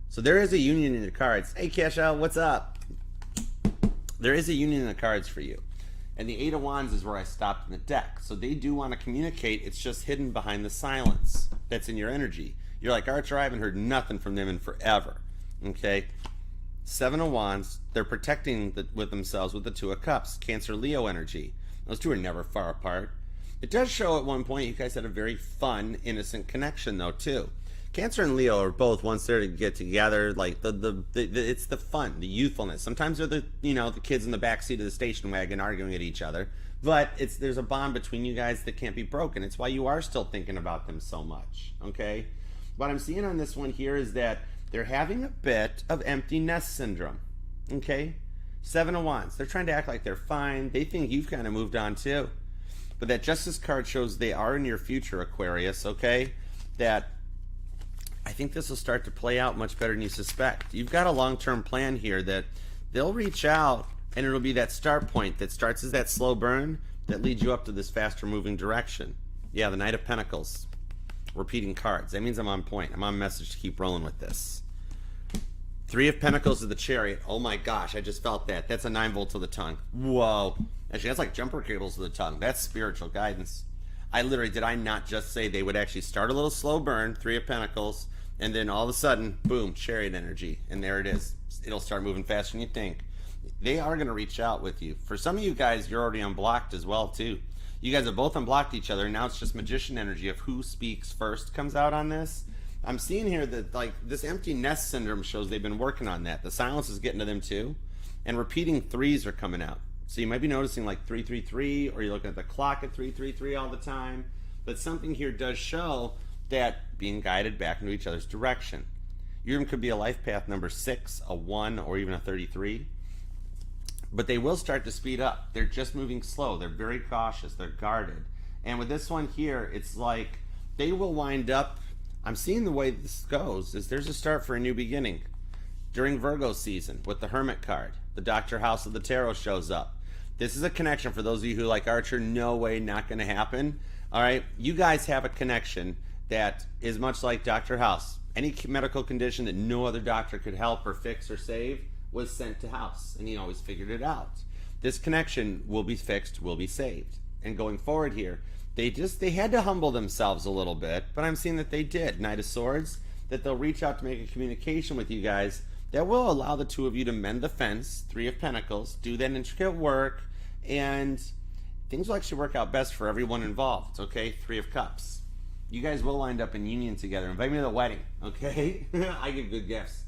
So there is a union in the cards. Hey, Cash Out, what's up? There is a union in the cards for you. And the Eight of Wands is where I stopped in the deck. So they do want to communicate. It's just hidden behind the silence that's in your energy. You're like, Archer, I haven't heard nothing from them in forever. Okay? Seven of Wands, they're protecting with themselves with the Two of Cups. Cancer, Leo energy. Those two are never far apart. It does show at one point you guys had a very fun, innocent connection, though, too. Cancer and Leo are both once they're to get together, like it's the fun, the youthfulness. Sometimes they're the the kids in the backseat of the station wagon arguing at each other, but there's a bond between you guys that can't be broken. It's why you are still thinking about them so much. Okay, what I'm seeing on this one here is that they're having a bit of empty nest syndrome. Okay, Seven of Wands. They're trying to act like they're fine. They think you've kind of moved on too, but that Justice card shows they are in your future, Aquarius. Okay, that. I think this will start to play out much better than you suspect. You've got a long-term plan here that they'll reach out, and it'll be that start point that starts as that slow burn that leads you up to this faster moving direction. Yeah, the Knight of Pentacles. Repeating cards. That means I'm on point. I'm on message to keep rolling with this. Three of Pentacles is the Chariot. Oh my gosh, I just felt that. That's a 9-volt to the tongue. Whoa. Actually, that's like jumper cables to the tongue. That's spiritual guidance. Did I not just say they would actually start a little slow burn, Three of Pentacles, and then all of a sudden, boom, Chariot energy. And there it is. It'll start moving faster than you think. They are going to reach out with you. For some of you guys, you're already unblocked as well, too. You guys have both unblocked each other. Now it's just Magician energy of who speaks first comes out on this. I'm seeing here that this empty nest syndrome shows they've been working on that. The silence is getting to them, too. And repeating threes are coming out. So you might be noticing like 333, or you're looking at the clock at 333 all the time. But something here does show that being guided back into each other's direction. Youre could be a life path number 6, a 1, or even a 33. But they will start to speed up. They're just moving slow. They're very cautious. They're guarded. And with this one here, it's like they will wind up. I'm seeing the way this goes is there's a start for a new beginning. During Virgo season with the Hermit card, the Dr. House of the Tarot shows up. This is a connection for those of you who like Archer, no way, not going to happen. All right, you guys have a connection that is much like Dr. House. Any medical condition that no other doctor could help or fix or save was sent to House, and he always figured it out. This connection will be fixed, will be saved. And going forward here, they had to humble themselves a little bit, but I'm seeing that they did. Knight of Swords, that they'll reach out to make a communication with you guys that will allow the two of you to mend the fence. Three of Pentacles, do that intricate work, and things will actually work out best for everyone involved, okay? Three of Cups. You guys will wind up in union together. Invite me to the wedding, okay? I give good gifts.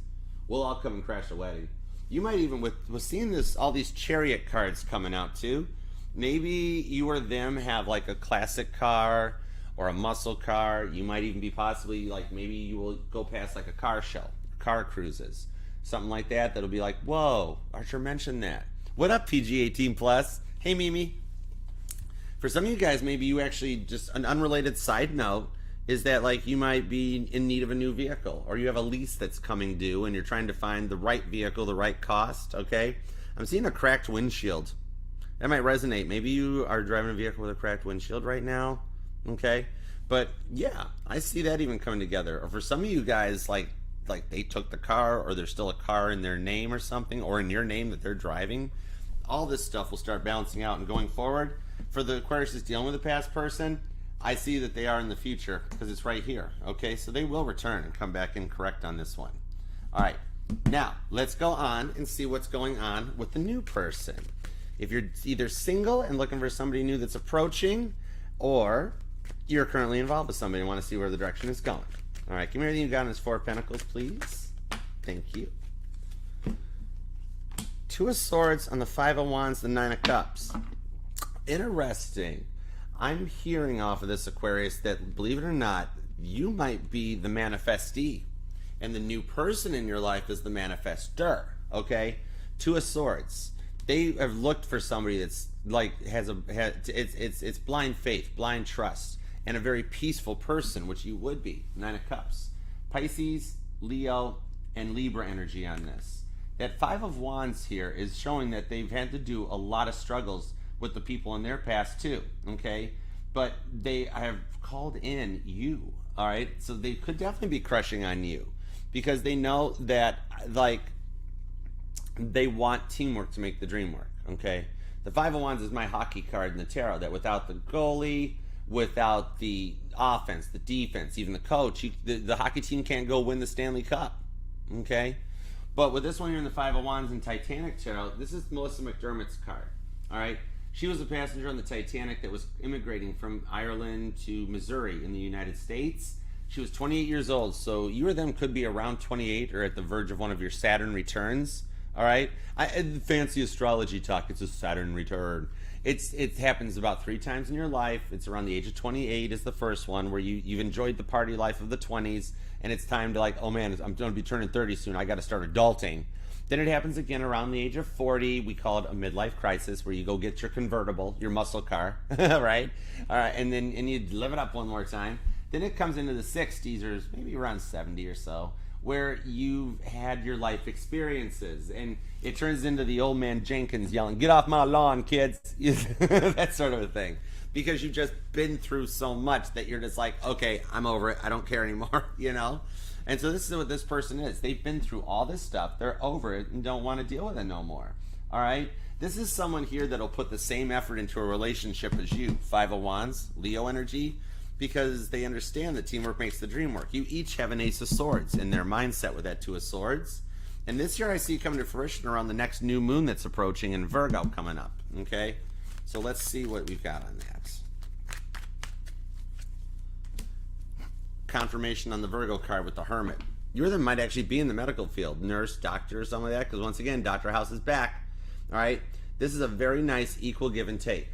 We'll all come and crash a wedding. You might even, with seeing all these Chariot cards coming out too, maybe you or them have like a classic car or a muscle car. You might even be possibly like, maybe you will go past like a car show, car cruises, something like that. That'll be like, whoa, Archer mentioned that. What up, PG-18 plus? Hey, Mimi. For some of you guys, maybe you actually, just an unrelated side note, is that like you might be in need of a new vehicle, or you have a lease that's coming due and you're trying to find the right vehicle, the right cost, okay? I'm seeing a cracked windshield. That might resonate. Maybe you are driving a vehicle with a cracked windshield right now, okay? But yeah, I see that even coming together. Or for some of you guys, like they took the car, or there's still a car in their name or something, or in your name that they're driving. All this stuff will start balancing out, and going forward, for the Aquarius is dealing with a past person, I see that they are in the future because it's right here. Okay, so they will return and come back and correct on this one. All right, now let's go on and see what's going on with the new person. If you're either single and looking for somebody new that's approaching, or you're currently involved with somebody and want to see where the direction is going. All right, give me everything you got on this Four of Pentacles, please. Thank you. Two of Swords on the Five of Wands, the Nine of Cups. Interesting. I'm hearing off of this, Aquarius, that, believe it or not, you might be the manifestee, and the new person in your life is the manifestor, okay? Two of Swords. they have looked for somebody that's like it's blind faith, blind trust, and a very peaceful person, which you would be. 9 of Cups, Pisces, Leo, and Libra energy on this. That 5 of Wands here is showing that they've had to do a lot of struggles with the people in their past too, okay? But they have called in you, all right? So they could definitely be crushing on you because they know that, like, they want teamwork to make the dream work, okay? The 5 of Wands is my hockey card in the tarot, that without the goalie, without the offense, the defense, even the coach, the hockey team can't go win the Stanley Cup, okay? But with this one here in the 5 of Wands in Titanic Tarot, this is Melissa McDermott's card, all right? She was a passenger on the Titanic that was immigrating from Ireland to Missouri in the United States. She was 28 years old, so you or them could be around 28 or at the verge of one of your Saturn returns, all right? Fancy astrology talk, it's a Saturn return. It happens about 3 times in your life. It's around the age of 28 is the first one, where you've enjoyed the party life of the 20s, and it's time to, like, oh man, I'm going to be turning 30 soon, I got to start adulting. Then it happens again around the age of 40. We call it a midlife crisis, where you go get your convertible, your muscle car, right? All right, and you live it up one more time. Then it comes into the 60s, or maybe around 70 or so, where you've had your life experiences, and it turns into the old man Jenkins yelling, "Get off my lawn, kids!" That sort of a thing, because you've just been through so much that you're just like, okay, I'm over it. I don't care anymore, you know? And so this is what this person is. They've been through all this stuff. They're over it and don't want to deal with it no more. All right? This is someone here that'll put the same effort into a relationship as you. 5 of Wands, Leo energy, because they understand that teamwork makes the dream work. You each have an Ace of Swords in their mindset with that 2 of Swords. And this year I see coming to fruition around the next new moon that's approaching in Virgo coming up. Okay? So let's see what we've got on that. Confirmation on the Virgo card with the Hermit. You or them might actually be in the medical field, nurse, doctor, or something like that, because once again, Dr. House is back. All right, this is a very nice equal give and take.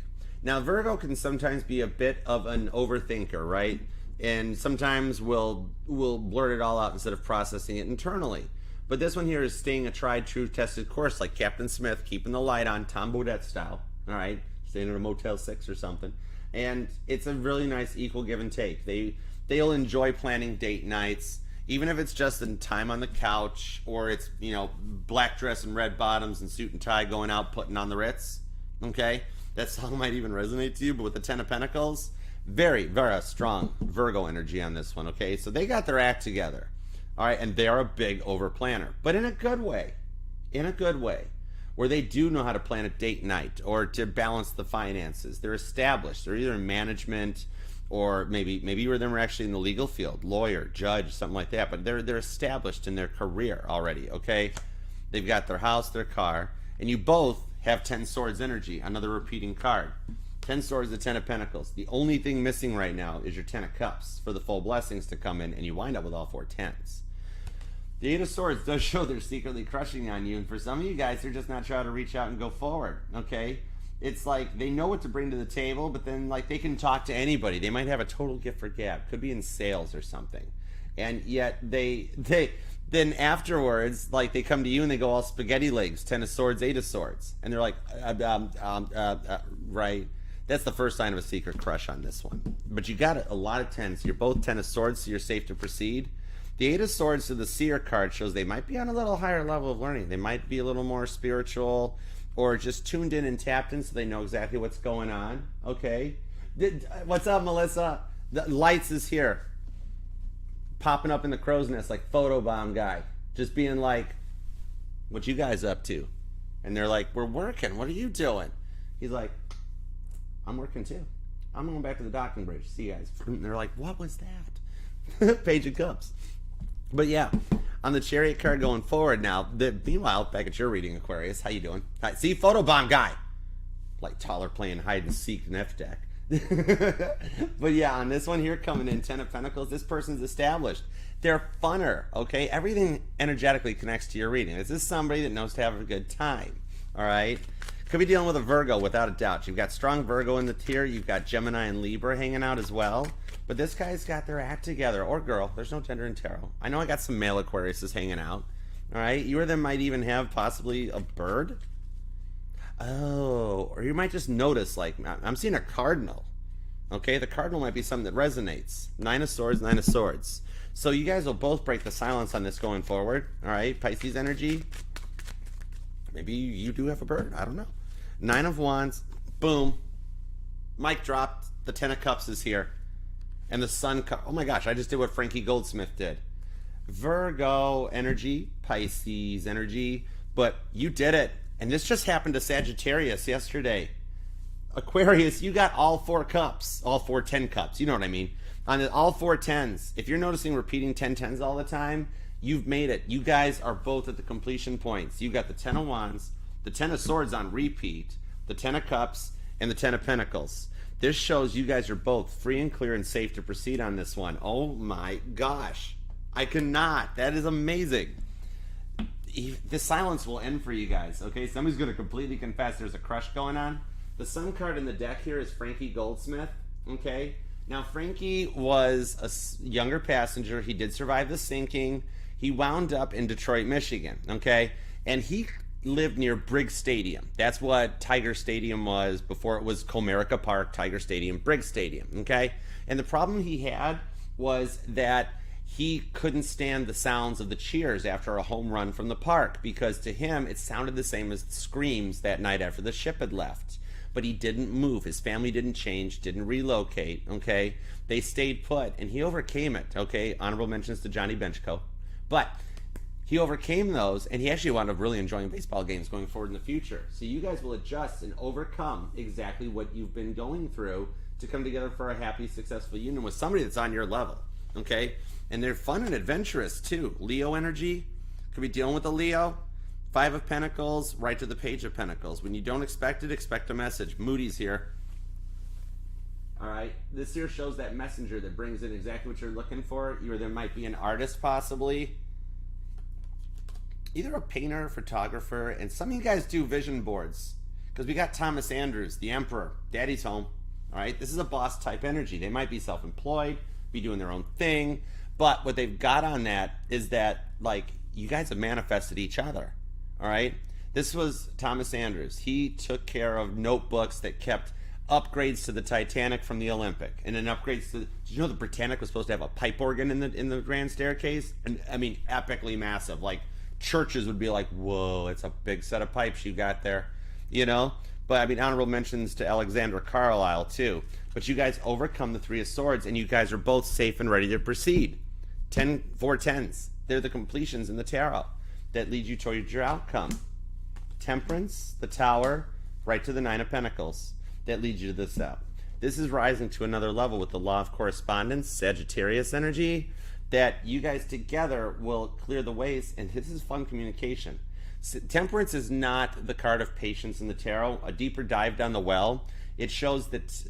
Now, Virgo can sometimes be a bit of an overthinker, right? And sometimes we'll blurt it all out instead of processing it internally. But this one here is staying a tried, true, tested course, like Captain Smith, keeping the light on, Tom Bodette style. All right, staying at a Motel 6 or something. And it's a really nice equal give and take. They'll enjoy planning date nights, even if it's just in time on the couch, or it's, you know, black dress and red bottoms and suit and tie going out putting on the Ritz. Okay, that song might even resonate to you. But with the 10 of Pentacles, very, very strong Virgo energy on this one. Okay, so they got their act together. All right, and they're a big over planner, but in a good way, where they do know how to plan a date night or to balance the finances. They're established. They're either in management, or maybe you or them are actually in the legal field, lawyer, judge, something like that. But they're established in their career already, okay? They've got their house, their car, and you both have 10 Swords energy, another repeating card. 10 Swords, the 10 of Pentacles. The only thing missing right now is your 10 of Cups for the full blessings to come in, and you wind up with all 4 10s. The 8 of Swords does show they're secretly crushing on you, and for some of you guys, they're just not trying to reach out and go forward, okay? It's like they know what to bring to the table, but then, like, they can talk to anybody. They might have a total gift for gab. Could be in sales or something. And yet they then afterwards, like, they come to you and they go all spaghetti legs, 10 of Swords, 8 of Swords. And they're like, right. That's the first sign of a secret crush on this one. But you got a lot of 10s. You're both 10 of Swords, so you're safe to proceed. The 8 of Swords to the Seer card shows they might be on a little higher level of learning. They might be a little more spiritual, or just tuned in and tapped in so they know exactly what's going on, okay? What's up, Melissa? The lights is here. Popping up in the crow's nest like photobomb guy. Just being like, what you guys up to? And they're like, we're working. What are you doing? He's like, I'm working too. I'm going back to the docking bridge. See you guys. And they're like, what was that? Page of Cups. But yeah, on the Chariot card going forward now, meanwhile, back at your reading, Aquarius, how you doing? Hi, see, photobomb guy. Like taller playing hide and seek in F deck. But yeah, on this one here coming in, 10 of Pentacles, this person's established. They're funner, okay? Everything energetically connects to your reading. This is somebody that knows to have a good time, all right? Could be dealing with a Virgo without a doubt. You've got strong Virgo in the tier. You've got Gemini and Libra hanging out as well. But this guy's got their act together, or girl. There's no gender in tarot. I know I got some male Aquariuses hanging out. All right, you or them might even have possibly a bird. Oh, or you might just notice, like, I'm seeing a cardinal. Okay, the cardinal might be something that resonates. Nine of Swords, Nine of Swords. So you guys will both break the silence on this going forward. All right, Pisces energy. Maybe you do have a bird. I don't know. Nine of Wands. Boom. Mic dropped. The Ten of Cups is here. And the Sun. Oh my gosh, I just did what Frankie Goldsmith did. Virgo energy, Pisces energy. But you did it. And this just happened to Sagittarius yesterday. Aquarius, you got all 4 cups. All 4 10 cups. You know what I mean. On all 4 tens. If you're noticing repeating 10 tens all the time, you've made it. You guys are both at the completion points. You got the 10 of Wands, the 10 of Swords on repeat, the 10 of Cups, and the 10 of Pentacles. This shows you guys are both free and clear and safe to proceed on this one. Oh my gosh. I cannot. That is amazing. The silence will end for you guys, okay? Somebody's going to completely confess there's a crush going on. The Sun card in the deck here is Frankie Goldsmith, okay? Now, Frankie was a younger passenger. He did survive the sinking. He wound up in Detroit, Michigan, okay? And he lived near Briggs Stadium. That's what Tiger Stadium was before it was Comerica Park, Tiger Stadium, Briggs Stadium, okay? And the problem he had was that he couldn't stand the sounds of the cheers after a home run from the park because to him it sounded the same as the screams that night after the ship had left. But he didn't move. His family didn't change, didn't relocate, okay? They stayed put, and he overcame it, okay? Honorable mentions to Johnny Benchco. But he overcame those, and he actually wound up really enjoying baseball games going forward in the future. So you guys will adjust and overcome exactly what you've been going through to come together for a happy, successful union with somebody that's on your level, okay? And they're fun and adventurous, too. Leo energy, could be dealing with a Leo. 5 of Pentacles, right to the Page of Pentacles. When you don't expect it, expect a message. Moody's here. All right. This here shows that messenger that brings in exactly what you're looking for. There might be an artist, possibly. Either a painter, photographer, and some of you guys do vision boards. Because we got Thomas Andrews, the Emperor. Daddy's home. All right. This is a boss type energy. They might be self-employed, be doing their own thing. But what they've got on that is that, like, you guys have manifested each other. All right, this was Thomas Andrews. He took care of notebooks that kept upgrades to the Titanic from the Olympic, and then upgrades to. Did you know the Britannic was supposed to have a pipe organ in the grand staircase? And I mean, epically massive. Like churches would be like, "Whoa, it's a big set of pipes you got there," you know. But I mean, honorable mentions to Alexandra Carlisle too. But you guys overcome the 3 of Swords, and you guys are both safe and ready to proceed. 4 tens. They're the completions in the tarot that lead you toward your outcome. Temperance, the Tower, right to the 9 of Pentacles that leads you to this out. This is rising to another level with the Law of Correspondence, Sagittarius energy, that you guys together will clear the ways, and this is fun communication. Temperance is not the card of patience in the tarot. A deeper dive down the well, it shows that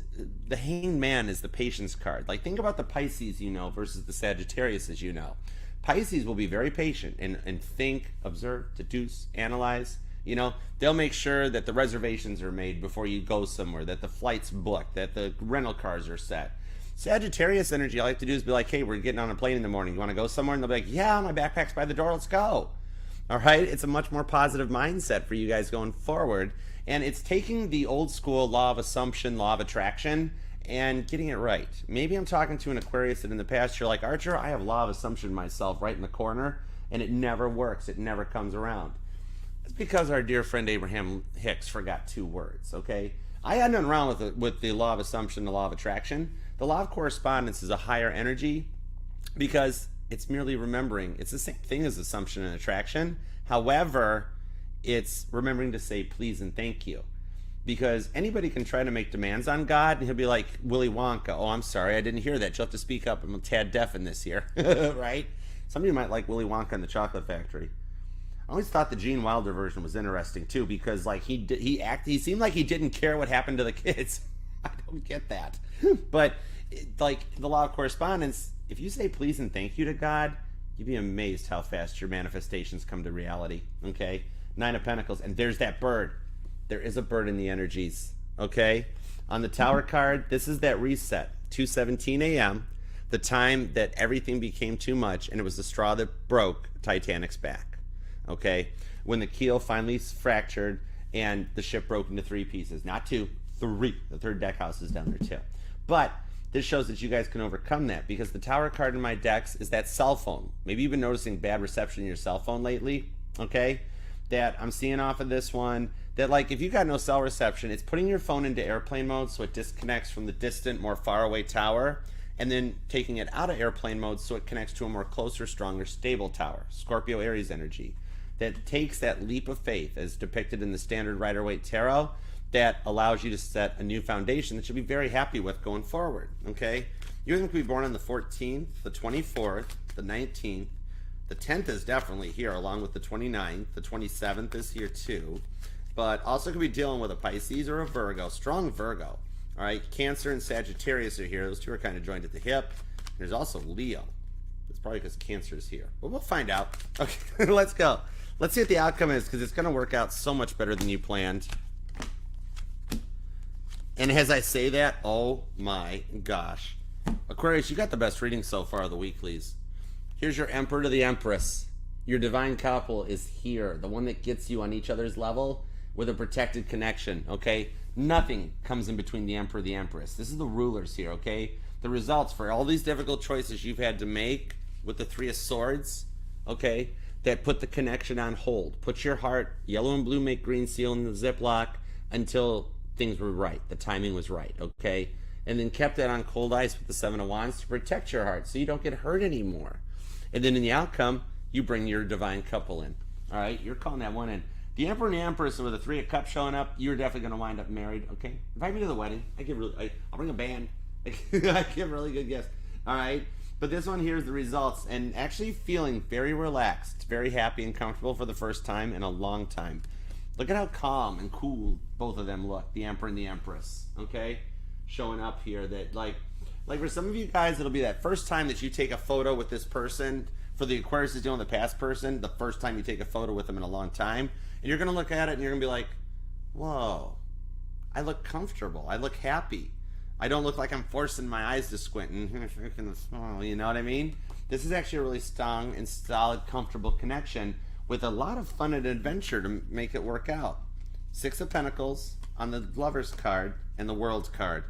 the Hanged Man is the patience card. Like, think about the Pisces you know versus the Sagittarius as you know. Pisces will be very patient and think, observe, deduce, analyze. You know, they'll make sure that the reservations are made before you go somewhere, that the flight's booked, that the rental cars are set. Sagittarius energy, all I like to do is be like, hey, we're getting on a plane in the morning. You want to go somewhere? And they'll be like, yeah, my backpack's by the door. Let's go. All right? It's a much more positive mindset for you guys going forward. And it's taking the old school law of assumption, law of attraction, and getting it right. Maybe I'm talking to an Aquarius that in the past you're like, Archer, I have law of assumption myself right in the corner, and it never works. It never comes around. It's because our dear friend Abraham Hicks forgot 2 words, okay? I had nothing wrong with the law of assumption, the law of attraction. The law of correspondence is a higher energy because it's merely remembering. It's the same thing as assumption and attraction. However, it's remembering to say please and thank you. Because anybody can try to make demands on God, and he'll be like Willy Wonka. Oh, I'm sorry, I didn't hear that. You'll have to speak up. I'm a tad deaf in this here, right? Some of you might like Willy Wonka and the Chocolate Factory. I always thought the Gene Wilder version was interesting too, because like he seemed like he didn't care what happened to the kids. I don't get that. But like the law of correspondence, if you say please and thank you to God, you'd be amazed how fast your manifestations come to reality. Okay, 9 of Pentacles, and there's that bird. There is a bird in the energies, okay? On the Tower card, this is that reset, 2:17 a.m., the time that everything became too much, and it was the straw that broke Titanic's back, okay? When the keel finally fractured, and the ship broke into 3 pieces. Not 2, 3. The 3rd deck house is down there too. But this shows that you guys can overcome that, because the Tower card in my decks is that cell phone. Maybe you've been noticing bad reception in your cell phone lately, okay? That I'm seeing off of this one, that like if you got no cell reception, it's putting your phone into airplane mode so it disconnects from the distant, more far away tower, and then taking it out of airplane mode so it connects to a more closer, stronger, stable tower. Scorpio Aries energy. That takes that leap of faith as depicted in the standard Rider-Waite Tarot, that allows you to set a new foundation that you'll be very happy with going forward, okay? You're going to be born on the 14th, the 24th, the 19th, the 10th is definitely here, along with the 29th, the 27th is here too, but also could be dealing with a Pisces or a Virgo, strong Virgo, all right? Cancer and Sagittarius are here. Those 2 are kind of joined at the hip. There's also Leo. It's probably because Cancer is here, but we'll find out. Okay, let's go. Let's see what the outcome is, because it's going to work out so much better than you planned. And as I say that, oh my gosh. Aquarius, you got the best reading so far of the weeklies. Here's your Emperor to the Empress. Your divine couple is here. The one that gets you on each other's level with a protected connection, okay? Nothing comes in between the Emperor and the Empress. This is the rulers here, okay? The results for all these difficult choices you've had to make with the 3 of Swords, okay? That put the connection on hold. Put your heart, yellow and blue make green, seal in the Ziploc until things were right. The timing was right, okay? And then kept that on cold ice with the 7 of Wands to protect your heart so you don't get hurt anymore. And then in the outcome, you bring your divine couple in. All right? You're calling that one in. The Emperor and the Empress with the 3 of Cups showing up, you're definitely going to wind up married, okay? Invite me to the wedding. I'll bring a band. I give really good gifts. All right? But this one here is the results, and actually feeling very relaxed, very happy and comfortable for the first time in a long time. Look at how calm and cool both of them look, the Emperor and the Empress, okay? Showing up here that, like for some of you guys, it'll be that first time that you take a photo with this person. For the Aquarius is dealing with the past person, the first time you take a photo with them in a long time. And you're going to look at it and you're going to be like, whoa, I look comfortable. I look happy. I don't look like I'm forcing my eyes to squint and smile, you know what I mean? This is actually a really strong and solid, comfortable connection with a lot of fun and adventure to make it work out. 6 of Pentacles on the Lovers card and the World card.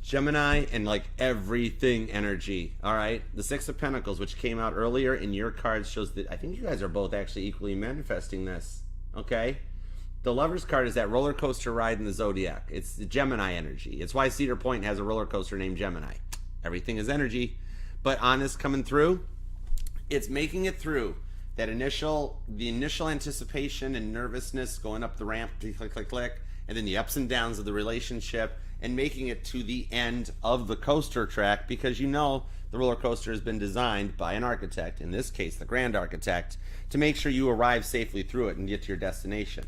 Gemini and like everything energy, all right? The 6 of Pentacles, which came out earlier in your cards, shows that I think you guys are both actually equally manifesting this, okay? The Lovers card is that roller coaster ride in the Zodiac. It's the Gemini energy. It's why Cedar Point has a roller coaster named Gemini. Everything is energy. But on this coming through, it's making it through that the initial anticipation and nervousness going up the ramp, click, click, click, and then the ups and downs of the relationship, and making it to the end of the coaster track, because you know the roller coaster has been designed by an architect, in this case the Grand Architect, to make sure you arrive safely through it and get to your destination.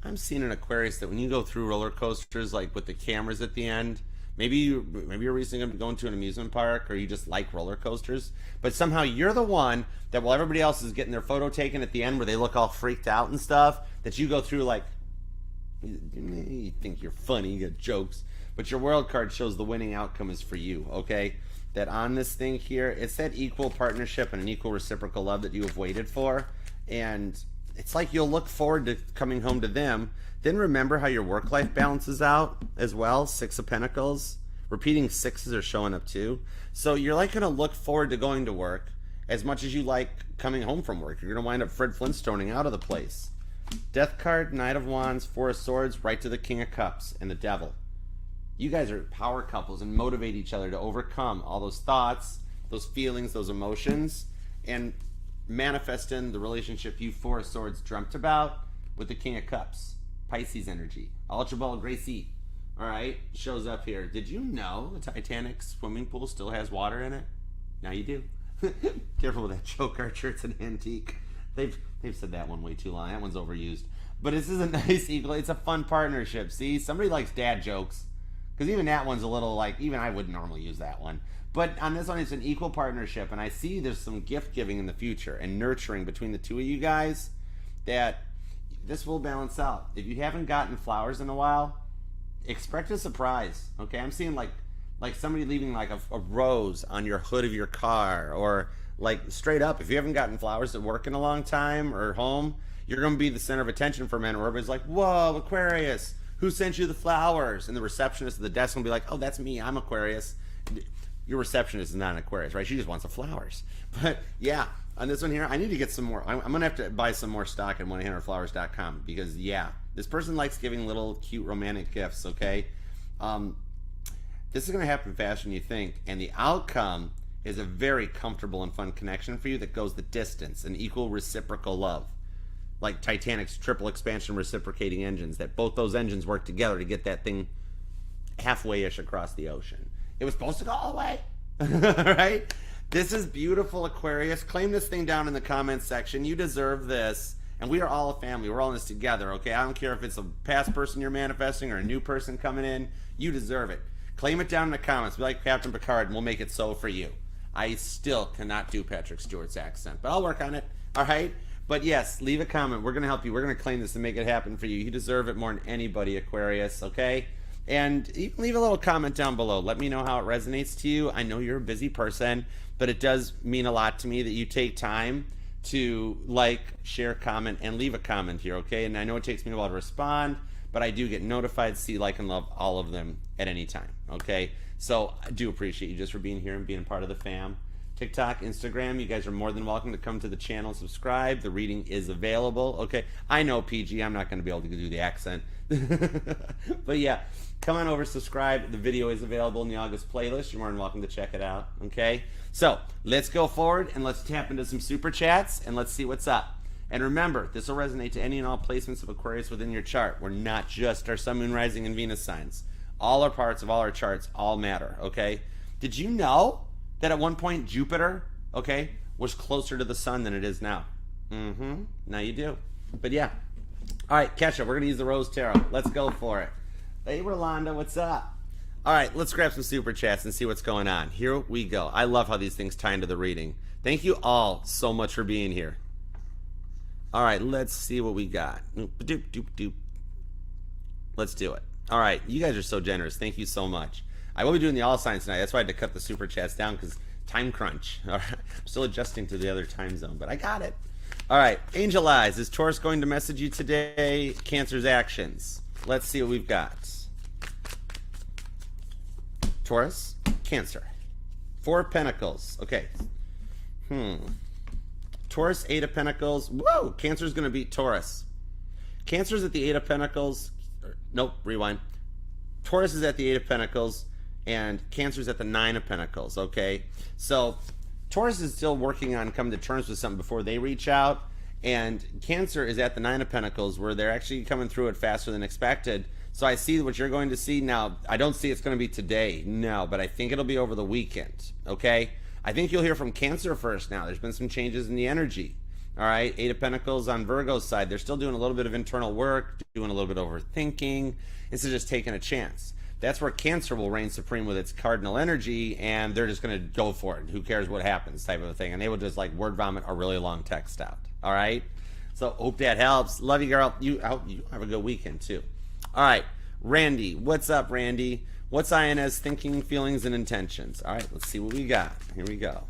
I'm seeing an Aquarius that when you go through roller coasters, like with the cameras at the end, maybe you're recently going to an amusement park, or you just like roller coasters, but somehow you're the one that while everybody else is getting their photo taken at the end where they look all freaked out and stuff, that you go through like, you think you're funny, you got jokes, but your World card shows the winning outcome is for you, okay? That on this thing here, it's that equal partnership and an equal reciprocal love that you have waited for, and it's like you'll look forward to coming home to them. Then remember how your work-life balances out as well. 6 of Pentacles. Repeating 6s are showing up too. So you're like going to look forward to going to work as much as you like coming home from work. You're going to wind up Fred Flintstoning out of the place. Death card, Knight of Wands, 4 of Swords, right to the King of Cups, and the Devil. You guys are power couples and motivate each other to overcome all those thoughts, those feelings, those emotions, and manifest in the relationship you 4 of Swords dreamt about with the King of Cups. Pisces energy. Ultra Ball Gracie, all right, shows up here. Did you know the Titanic swimming pool still has water in it? Now you do. Careful with that joke, Archer. It's an antique. They've said that one way too long. That one's overused. But this is a nice equal. It's a fun partnership. See, somebody likes dad jokes, because even that one's a little like, even I wouldn't normally use that one. But on this one, it's an equal partnership, and I see there's some gift giving in the future and nurturing between the two of you guys that this will balance out. If you haven't gotten flowers in a while, expect a surprise, okay? I'm seeing like somebody leaving like a rose on your hood of your car, or Like, straight up, if you haven't gotten flowers at work in a long time or home, you're going to be the center of attention for a minute where everybody's like, whoa, Aquarius, who sent you the flowers? And the receptionist at the desk will be like, oh, that's me, I'm Aquarius. Your receptionist is not an Aquarius, right? She just wants the flowers. But yeah, on this one here, I need to get some more. I'm going to have to buy some more stock at 1-800-Flowers.com because, yeah, this person likes giving little cute romantic gifts, okay? This is going to happen faster than you think, and the outcome is a very comfortable and fun connection for you that goes the distance, an equal reciprocal love. Like Titanic's triple expansion reciprocating engines, that both those engines work together to get that thing halfway-ish across the ocean. It was supposed to go all the way. Right? This is beautiful, Aquarius. Claim this thing down in the comments section. You deserve this. And we are all a family. We're all in this together, okay? I don't care if it's a past person you're manifesting or a new person coming in. You deserve it. Claim it down in the comments. Be like Captain Picard, and we'll make it so for you. I still cannot do Patrick Stewart's accent, but I'll work on it, all right? But yes, leave a comment. We're going to help you. We're going to claim this and make it happen for you. You deserve it more than anybody, Aquarius, okay? And you can leave a little comment down below. Let me know how it resonates to you. I know you're a busy person, but it does mean a lot to me that you take time to like, share, comment, and leave a comment here, okay? And I know it takes me a while to respond, but I do get notified, see, like, and love all of them at any time, okay? So I do appreciate you just for being here and being part of the fam. TikTok, Instagram, you guys are more than welcome to come to the channel, subscribe. The reading is available, okay? I know, PG, I'm not going to be able to do the accent. But yeah, come on over, subscribe. The video is available in the August playlist. You're more than welcome to check it out, okay? So let's go forward and let's tap into some super chats and let's see what's up. And remember, this will resonate to any and all placements of Aquarius within your chart. We're not just our sun, moon, rising, and Venus signs. All our parts of all our charts all matter, okay? Did you know that at one point Jupiter, okay, was closer to the sun than it is now? Now you do. But yeah. All right, Kesha, we're going to use the Rose Tarot. Let's go for it. Hey, Rolanda, what's up? All right, let's grab some super chats and see what's going on. Here we go. I love how these things tie into the reading. Thank you all so much for being here. All right, let's see what we got. Doop, doop, doop. Let's do it. All right, you guys are so generous. Thank you so much. I will be doing the all signs tonight. That's why I had to cut the super chats down because time crunch. All right. I'm still adjusting to the other time zone, but I got it. All right, Angel Eyes. Is Taurus going to message you today? Cancer's actions. Let's see what we've got. Taurus, Cancer. 4 of Pentacles. Okay. Taurus, 8 of Pentacles. Whoa, Cancer's going to beat Taurus. Cancer's at the 8 of Pentacles. Nope, rewind. Taurus is at the 8 of Pentacles, and Cancer's at the 9 of Pentacles, okay? So Taurus is still working on coming to terms with something before they reach out, and Cancer is at the 9 of Pentacles, where they're actually coming through it faster than expected. So I see what you're going to see now. I don't see it's going to be today, no, but I think it'll be over the weekend, okay? I think you'll hear from Cancer first now. There's been some changes in the energy. All right, 8 of Pentacles on Virgo's side. They're still doing a little bit of internal work, doing a little bit of overthinking. Instead of just taking a chance. That's where Cancer will reign supreme with its cardinal energy, and they're just going to go for it. Who cares what happens type of a thing. And they will just like word vomit a really long text out. All right? So hope that helps. Love you, girl. I hope you have a good weekend, too. All right, Randy. What's up, Randy? What's INS thinking, feelings, and intentions? All right, let's see what we got. Here we go.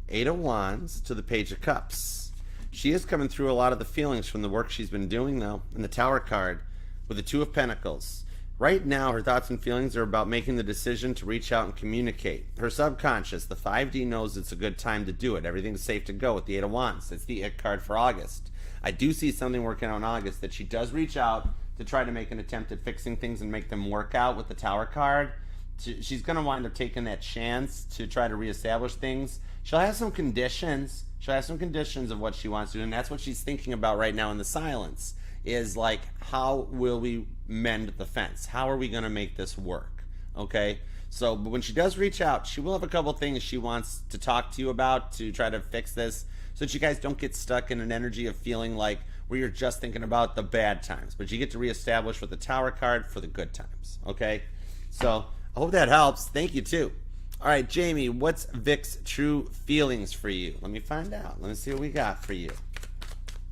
8 of Wands to the Page of Cups. She is coming through a lot of the feelings from the work she's been doing, though. And the Tower card with the 2 of Pentacles. Right now, her thoughts and feelings are about making the decision to reach out and communicate. Her subconscious, the 5D, knows it's a good time to do it. Everything's safe to go with the 8 of Wands. It's the it card for August. I do see something working out in August that she does reach out to try to make an attempt at fixing things and make them work out with the Tower card. She's going to wind up taking that chance to try to reestablish things. She'll have some conditions. She'll have some conditions of what she wants to do, and that's what she's thinking about right now in the silence, is like, how will we mend the fence? How are we going to make this work? Okay? So, but when she does reach out, she will have a couple things she wants to talk to you about to try to fix this, so that you guys don't get stuck in an energy of feeling like where you're just thinking about the bad times, but you get to reestablish with the Tower card for the good times. Okay? So, I hope that helps. Thank you, too. All right, Jamie, what's Vic's true feelings for you? Let me find out. Let me see what we got for you.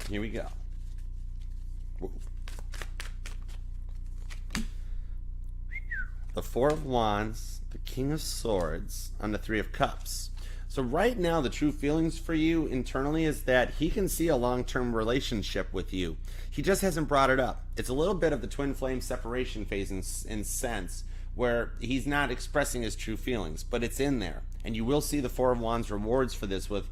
Here we go. the Four of Wands, the King of Swords, and the Three of Cups. So right now, the true feelings for you internally is that he can see a long-term relationship with you. He just hasn't brought it up. It's a little bit of the twin flame separation phase in sense, where he's not expressing his true feelings, but it's in there. And you will see the Four of Wands rewards for this with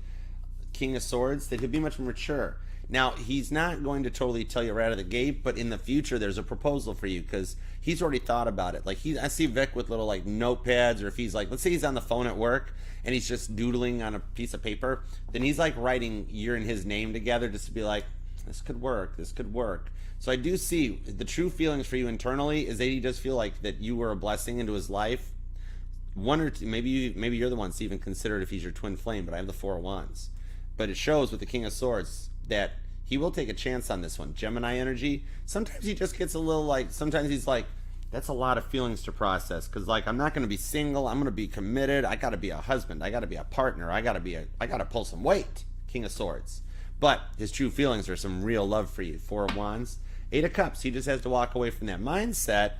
King of Swords, that he'll be much more mature. Now, he's not going to totally tell you right out of the gate, but in the future, there's a proposal for you because he's already thought about it. Like, I see Vic with little, like, notepads, or if he's like, let's say he's on the phone at work and he's just doodling on a piece of paper, then he's like writing your and his name together just to be like, this could work, this could work. So I do see the true feelings for you internally is that he does feel like that you were a blessing into his life. One or two, maybe you're the ones to even consider it if he's your twin flame, but I have the Four of Wands. But it shows with the King of Swords that he will take a chance on this one. Gemini energy, sometimes he just gets a little like, sometimes he's like, that's a lot of feelings to process, because like, I'm not going to be single, I'm going to be committed, I got to be a husband, I got to be a partner, I got to pull some weight. King of Swords. But his true feelings are some real love for you. Four of Wands, Eight of Cups, he just has to walk away from that mindset,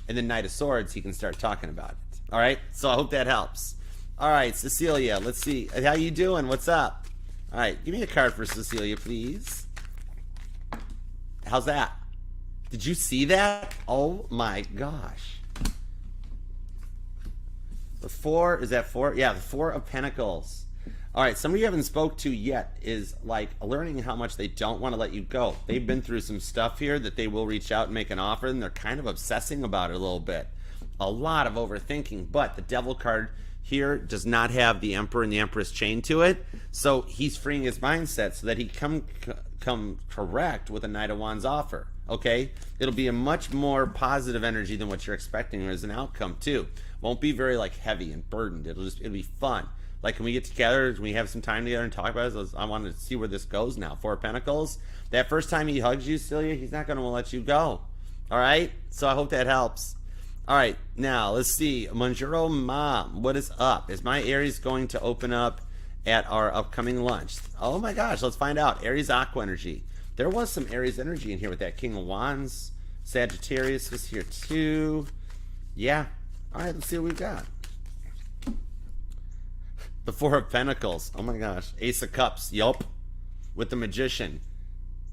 and then Knight of Swords, he can start talking about it. All right, so I hope that helps. All right, Cecilia, let's see, how you doing? What's up? All right, give me a card for Cecilia, please. How's that? Did you see that? Oh my gosh. The four, is that four? Yeah, the Four of Pentacles. All right, somebody you haven't spoke to yet is like learning how much they don't want to let you go. They've been through some stuff here that they will reach out and make an offer, and they're kind of obsessing about it a little bit. A lot of overthinking, but the Devil card here does not have the Emperor and the Empress chained to it, so he's freeing his mindset so that he come correct with a Knight of Wands offer. Okay, it'll be a much more positive energy than what you're expecting as an outcome too. Won't be very like heavy and burdened. It'll be fun. Like, can we get together, can we have some time together and talk about this? I want to see where this goes now. Four of Pentacles, that first time he hugs you, Celia, he's not going to let you go. All right, so I hope that helps. All right, now let's see. Manjuro Mom, what is up? Is my Aries going to open up at our upcoming lunch? Oh my gosh, let's find out. Aries Aqua energy. There was some Aries energy in here with that King of Wands. Sagittarius was here too. Yeah. All right, let's see what we've got. The Four of Pentacles. Oh my gosh. Ace of Cups. Yup. With the Magician.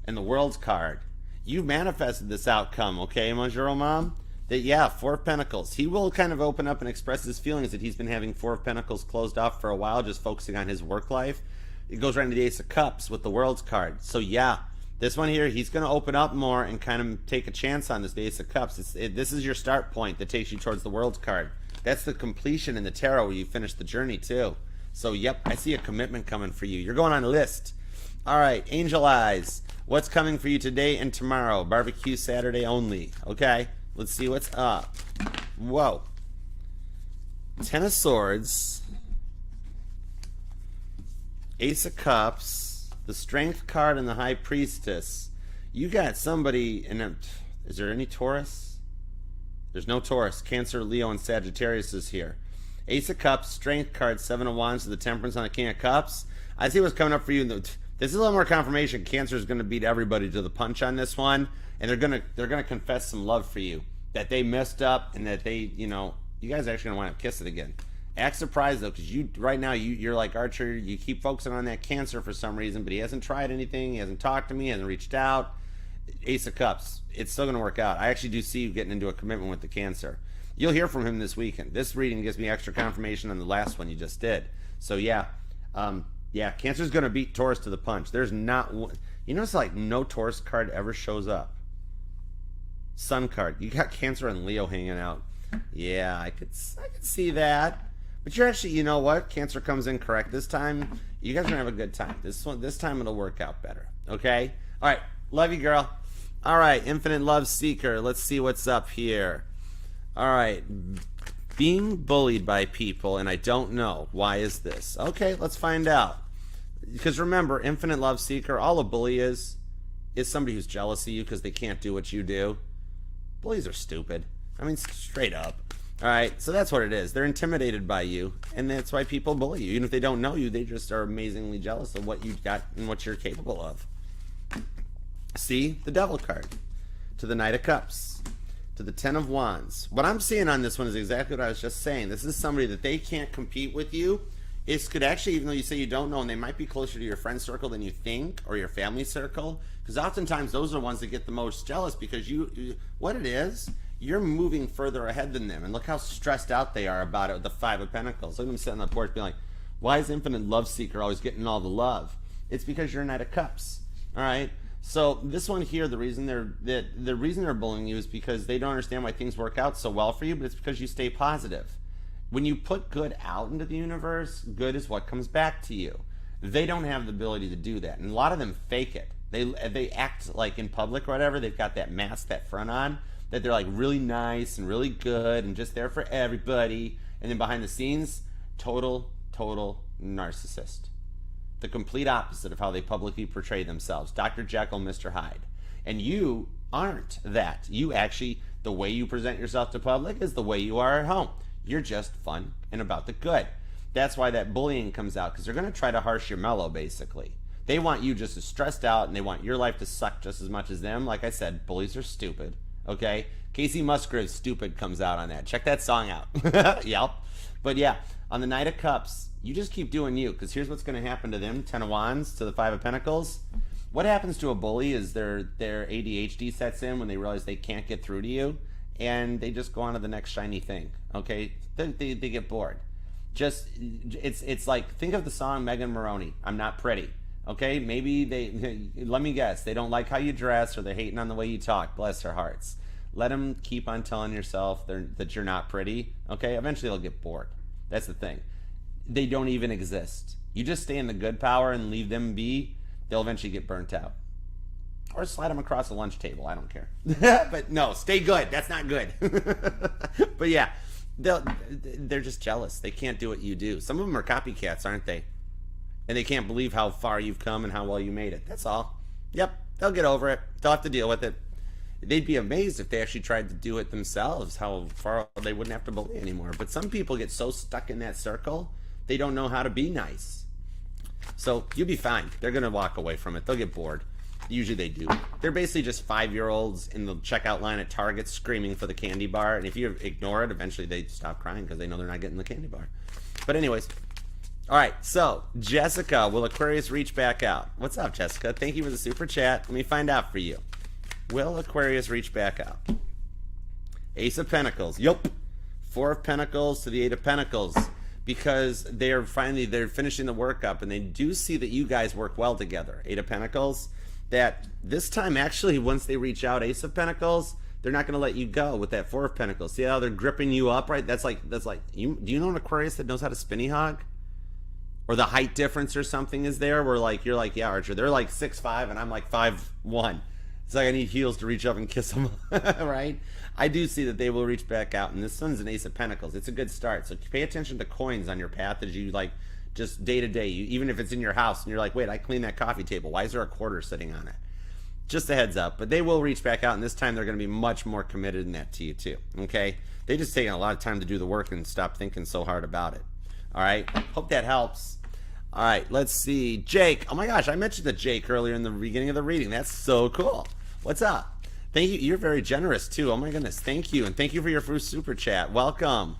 And the World's card. You manifested this outcome, okay, Manjuro Mom? That, yeah, Four of Pentacles. He will kind of open up and express his feelings that he's been having Four of Pentacles closed off for a while, just focusing on his work life. It goes right into the Ace of Cups with the World's card. So, yeah, this one here, he's going to open up more and kind of take a chance on this, the Ace of Cups. This is your start point that takes you towards the World's card. That's the completion in the tarot where you finish the journey, too. So, yep, I see a commitment coming for you. You're going on a list. All right, Angel Eyes. What's coming for you today and tomorrow? Barbecue Saturday only. Okay, let's see what's up. Whoa. Ten of Swords. Ace of Cups. The Strength card and the High Priestess. You got somebody in a... Is there any Taurus? There's no Taurus. Cancer, Leo, and Sagittarius is here. Ace of Cups, Strength card, Seven of Wands, the Temperance on the King of Cups. I see what's coming up for you. This is a little more confirmation. Cancer is going to beat everybody to the punch on this one, and they're gonna confess some love for you, that they messed up and that they, you guys are actually gonna wind up kissing again. Act surprised though, because right now you're like Archer. You keep focusing on that Cancer for some reason, but he hasn't tried anything. He hasn't talked to me. He hasn't reached out. Ace of Cups. It's still gonna work out. I actually do see you getting into a commitment with the Cancer. You'll hear from him this weekend. This reading gives me extra confirmation on the last one you just did. So yeah, yeah, Cancer's gonna beat Taurus to the punch. There's not one. It's like no Taurus card ever shows up. Sun card. You got Cancer and Leo hanging out. Yeah, I could see that. But you're actually, you know what? Cancer comes in correct this time. You guys are gonna have a good time. This time it'll work out better. Okay. All right. Love you, girl. All right. Infinite Love Seeker. Let's see what's up here. All right, being bullied by people, and I don't know. Why is this? Okay, let's find out. Because remember, Infinite Love Seeker, all a bully is somebody who's jealous of you because they can't do what you do. Bullies are stupid. I mean, straight up. All right, so that's what it is. They're intimidated by you, and that's why people bully you. Even if they don't know you, they just are amazingly jealous of what you've got and what you're capable of. See, the Devil card. To the Knight of Cups. to the Ten of Wands. What I'm seeing on this one is exactly what I was just saying. This is somebody that they can't compete with you. It could actually, even though you say you don't know, and they might be closer to your friend circle than you think, or your family circle, because oftentimes those are the ones that get the most jealous, because what it is, you're moving further ahead than them. And look how stressed out they are about it with the Five of Pentacles. Look at them sitting on the porch being like, why is Infinite Love Seeker always getting all the love? It's because you're a Knight of Cups. All right? So this one here, the reason they're bullying you is because they don't understand why things work out so well for you, but it's because you stay positive. When you put good out into the universe, good is what comes back to you. They don't have the ability to do that. And a lot of them fake it. They act like in public or whatever, they've got that mask, that front on, that they're like really nice and really good and just there for everybody. And then behind the scenes, total narcissist. The complete opposite of how they publicly portray themselves. Dr. Jekyll, Mr. Hyde. And you aren't that. You actually, the way you present yourself to public is the way you are at home. You're just fun and about the good. That's why that bullying comes out, because they're going to try to harsh your mellow, basically. They want you just as stressed out, and they want your life to suck just as much as them. Like I said, bullies are stupid, okay? Casey Musgrave's Stupid comes out on that. Check that song out. Yep. But yeah, on the Knight of Cups, you just keep doing you, because here's what's going to happen to them. Ten of Wands to the Five of Pentacles. What happens to a bully is their ADHD sets in when they realize they can't get through to you, and they just go on to the next shiny thing, okay? They get bored. It's like, think of the song Megan Maroney, I'm Not Pretty, okay? Maybe let me guess, they don't like how you dress, or they're hating on the way you talk. Bless their hearts. Let them keep on telling yourself that you're not pretty, okay? Eventually they'll get bored. That's the thing. They don't even exist. You just stay in the good power and leave them be, they'll eventually get burnt out. Or slide them across a lunch table. I don't care. But no, stay good. That's not good. But yeah, they're just jealous. They can't do what you do. Some of them are copycats, aren't they? And they can't believe how far you've come and how well you made it. That's all. Yep, they'll get over it. They'll have to deal with it. They'd be amazed if they actually tried to do it themselves, how far they wouldn't have to bully anymore. But some people get so stuck in that circle, they don't know how to be nice. So you'll be fine. They're going to walk away from it. They'll get bored. Usually they do. They're basically just 5-year-olds in the checkout line at Target screaming for the candy bar. And if you ignore it, eventually they stop crying because they know they're not getting the candy bar. But anyways. All right. So, Jessica, will Aquarius reach back out? What's up, Jessica? Thank you for the super chat. Let me find out for you. Will Aquarius reach back out? Ace of Pentacles. Yup. 4 of Pentacles to the 8 of Pentacles. Because they're finishing the work up, and they do see that you guys work well together. 8 of Pentacles. That this time, actually, once they reach out, Ace of Pentacles, they're not going to let you go with that 4 of Pentacles. See how they're gripping you up, right? That's like do you know an Aquarius that knows how to spinny hog? Or the height difference or something is there, where like you're like, yeah, Archer, they're like 6'5" and I'm like 5'1". It's like I need heels to reach up and kiss them, right? I do see that they will reach back out, and this one's an Ace of Pentacles. It's a good start. So pay attention to coins on your path as you like just day to day. Even if it's in your house and you're like, wait, I cleaned that coffee table. Why is there a quarter sitting on it? Just a heads up. But they will reach back out, and this time they're going to be much more committed in that to you too. Okay? They just taking a lot of time to do the work and stop thinking so hard about it. All right? Hope that helps. All right, let's see. Jake. Oh my gosh, I mentioned the Jake earlier in the beginning of the reading. That's so cool. What's up? Thank you. You're very generous too. Oh my goodness. Thank you. And thank you for your first super chat. Welcome.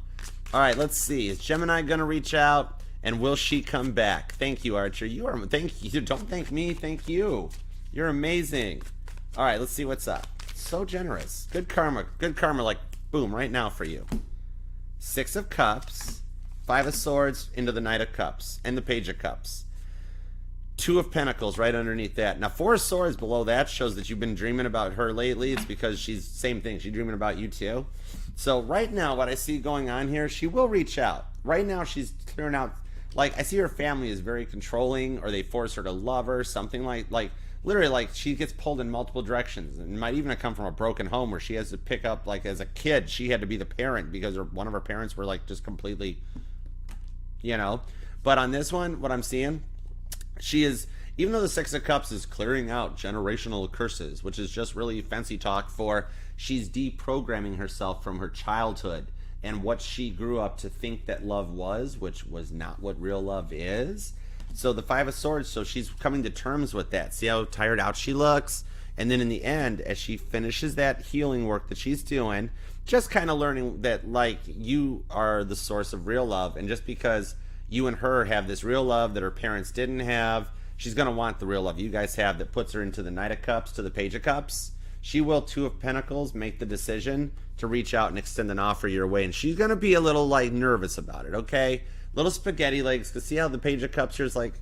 All right, let's see. Is Gemini going to reach out? And will she come back? Thank you, Archer. Thank you. Don't thank me. Thank you. You're amazing. All right, let's see what's up. So generous. Good karma. Good karma, like, boom, right now for you. 6 of Cups. 5 of Swords into the Knight of Cups. And the Page of Cups. 2 of Pentacles right underneath that. Now, 4 of Swords below that shows that you've been dreaming about her lately. It's because she's, same thing, she's dreaming about you too. So right now, what I see going on here, she will reach out. Right now, she's clearing out, like, I see her family is very controlling, or they force her to love her, something like literally, like, she gets pulled in multiple directions. And it might even have come from a broken home where she has to pick up, like, as a kid, she had to be the parent because one of her parents were, like, just completely, you know. But on this one, what I'm seeing, she is, even though the 6 of Cups is clearing out generational curses, which is just really fancy talk for she's deprogramming herself from her childhood and what she grew up to think that love was, which was not what real love is. So the 5 of Swords, so she's coming to terms with that. See how tired out she looks? And then in the end, as she finishes that healing work that she's doing, just kind of learning that, like, you are the source of real love. And just because you and her have this real love that her parents didn't have, she's going to want the real love you guys have that puts her into the Knight of Cups to the Page of Cups. She will, Two of Pentacles, make the decision to reach out and extend an offer your way. And she's going to be a little, like, nervous about it, okay? Little spaghetti legs, because see how the Page of Cups here is like,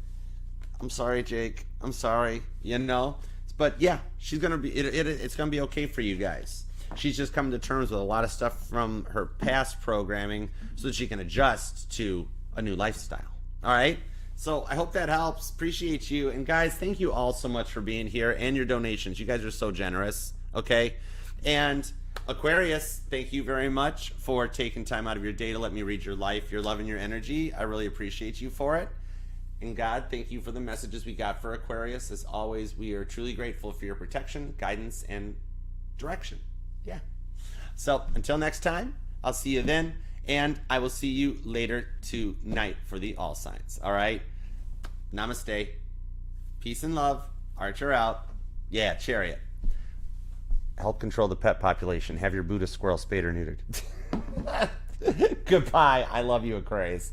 I'm sorry, Jake. I'm sorry, you know? But yeah, she's gonna be. It's gonna be okay for you guys. She's just coming to terms with a lot of stuff from her past programming, so that she can adjust to a new lifestyle. All right. So I hope that helps. Appreciate you, and guys, thank you all so much for being here and your donations. You guys are so generous. Okay, and Aquarius, thank you very much for taking time out of your day to let me read your life, your love, and your energy. I really appreciate you for it. And God, thank you for the messages we got for Aquarius. As always, we are truly grateful for your protection, guidance, and direction. Yeah. So until next time, I'll see you then. And I will see you later tonight for the all signs. All right. Namaste. Peace and love. Archer out. Yeah, Chariot. Help control the pet population. Have your Buddha squirrel spayed or neutered. Goodbye. I love you, Aquarius.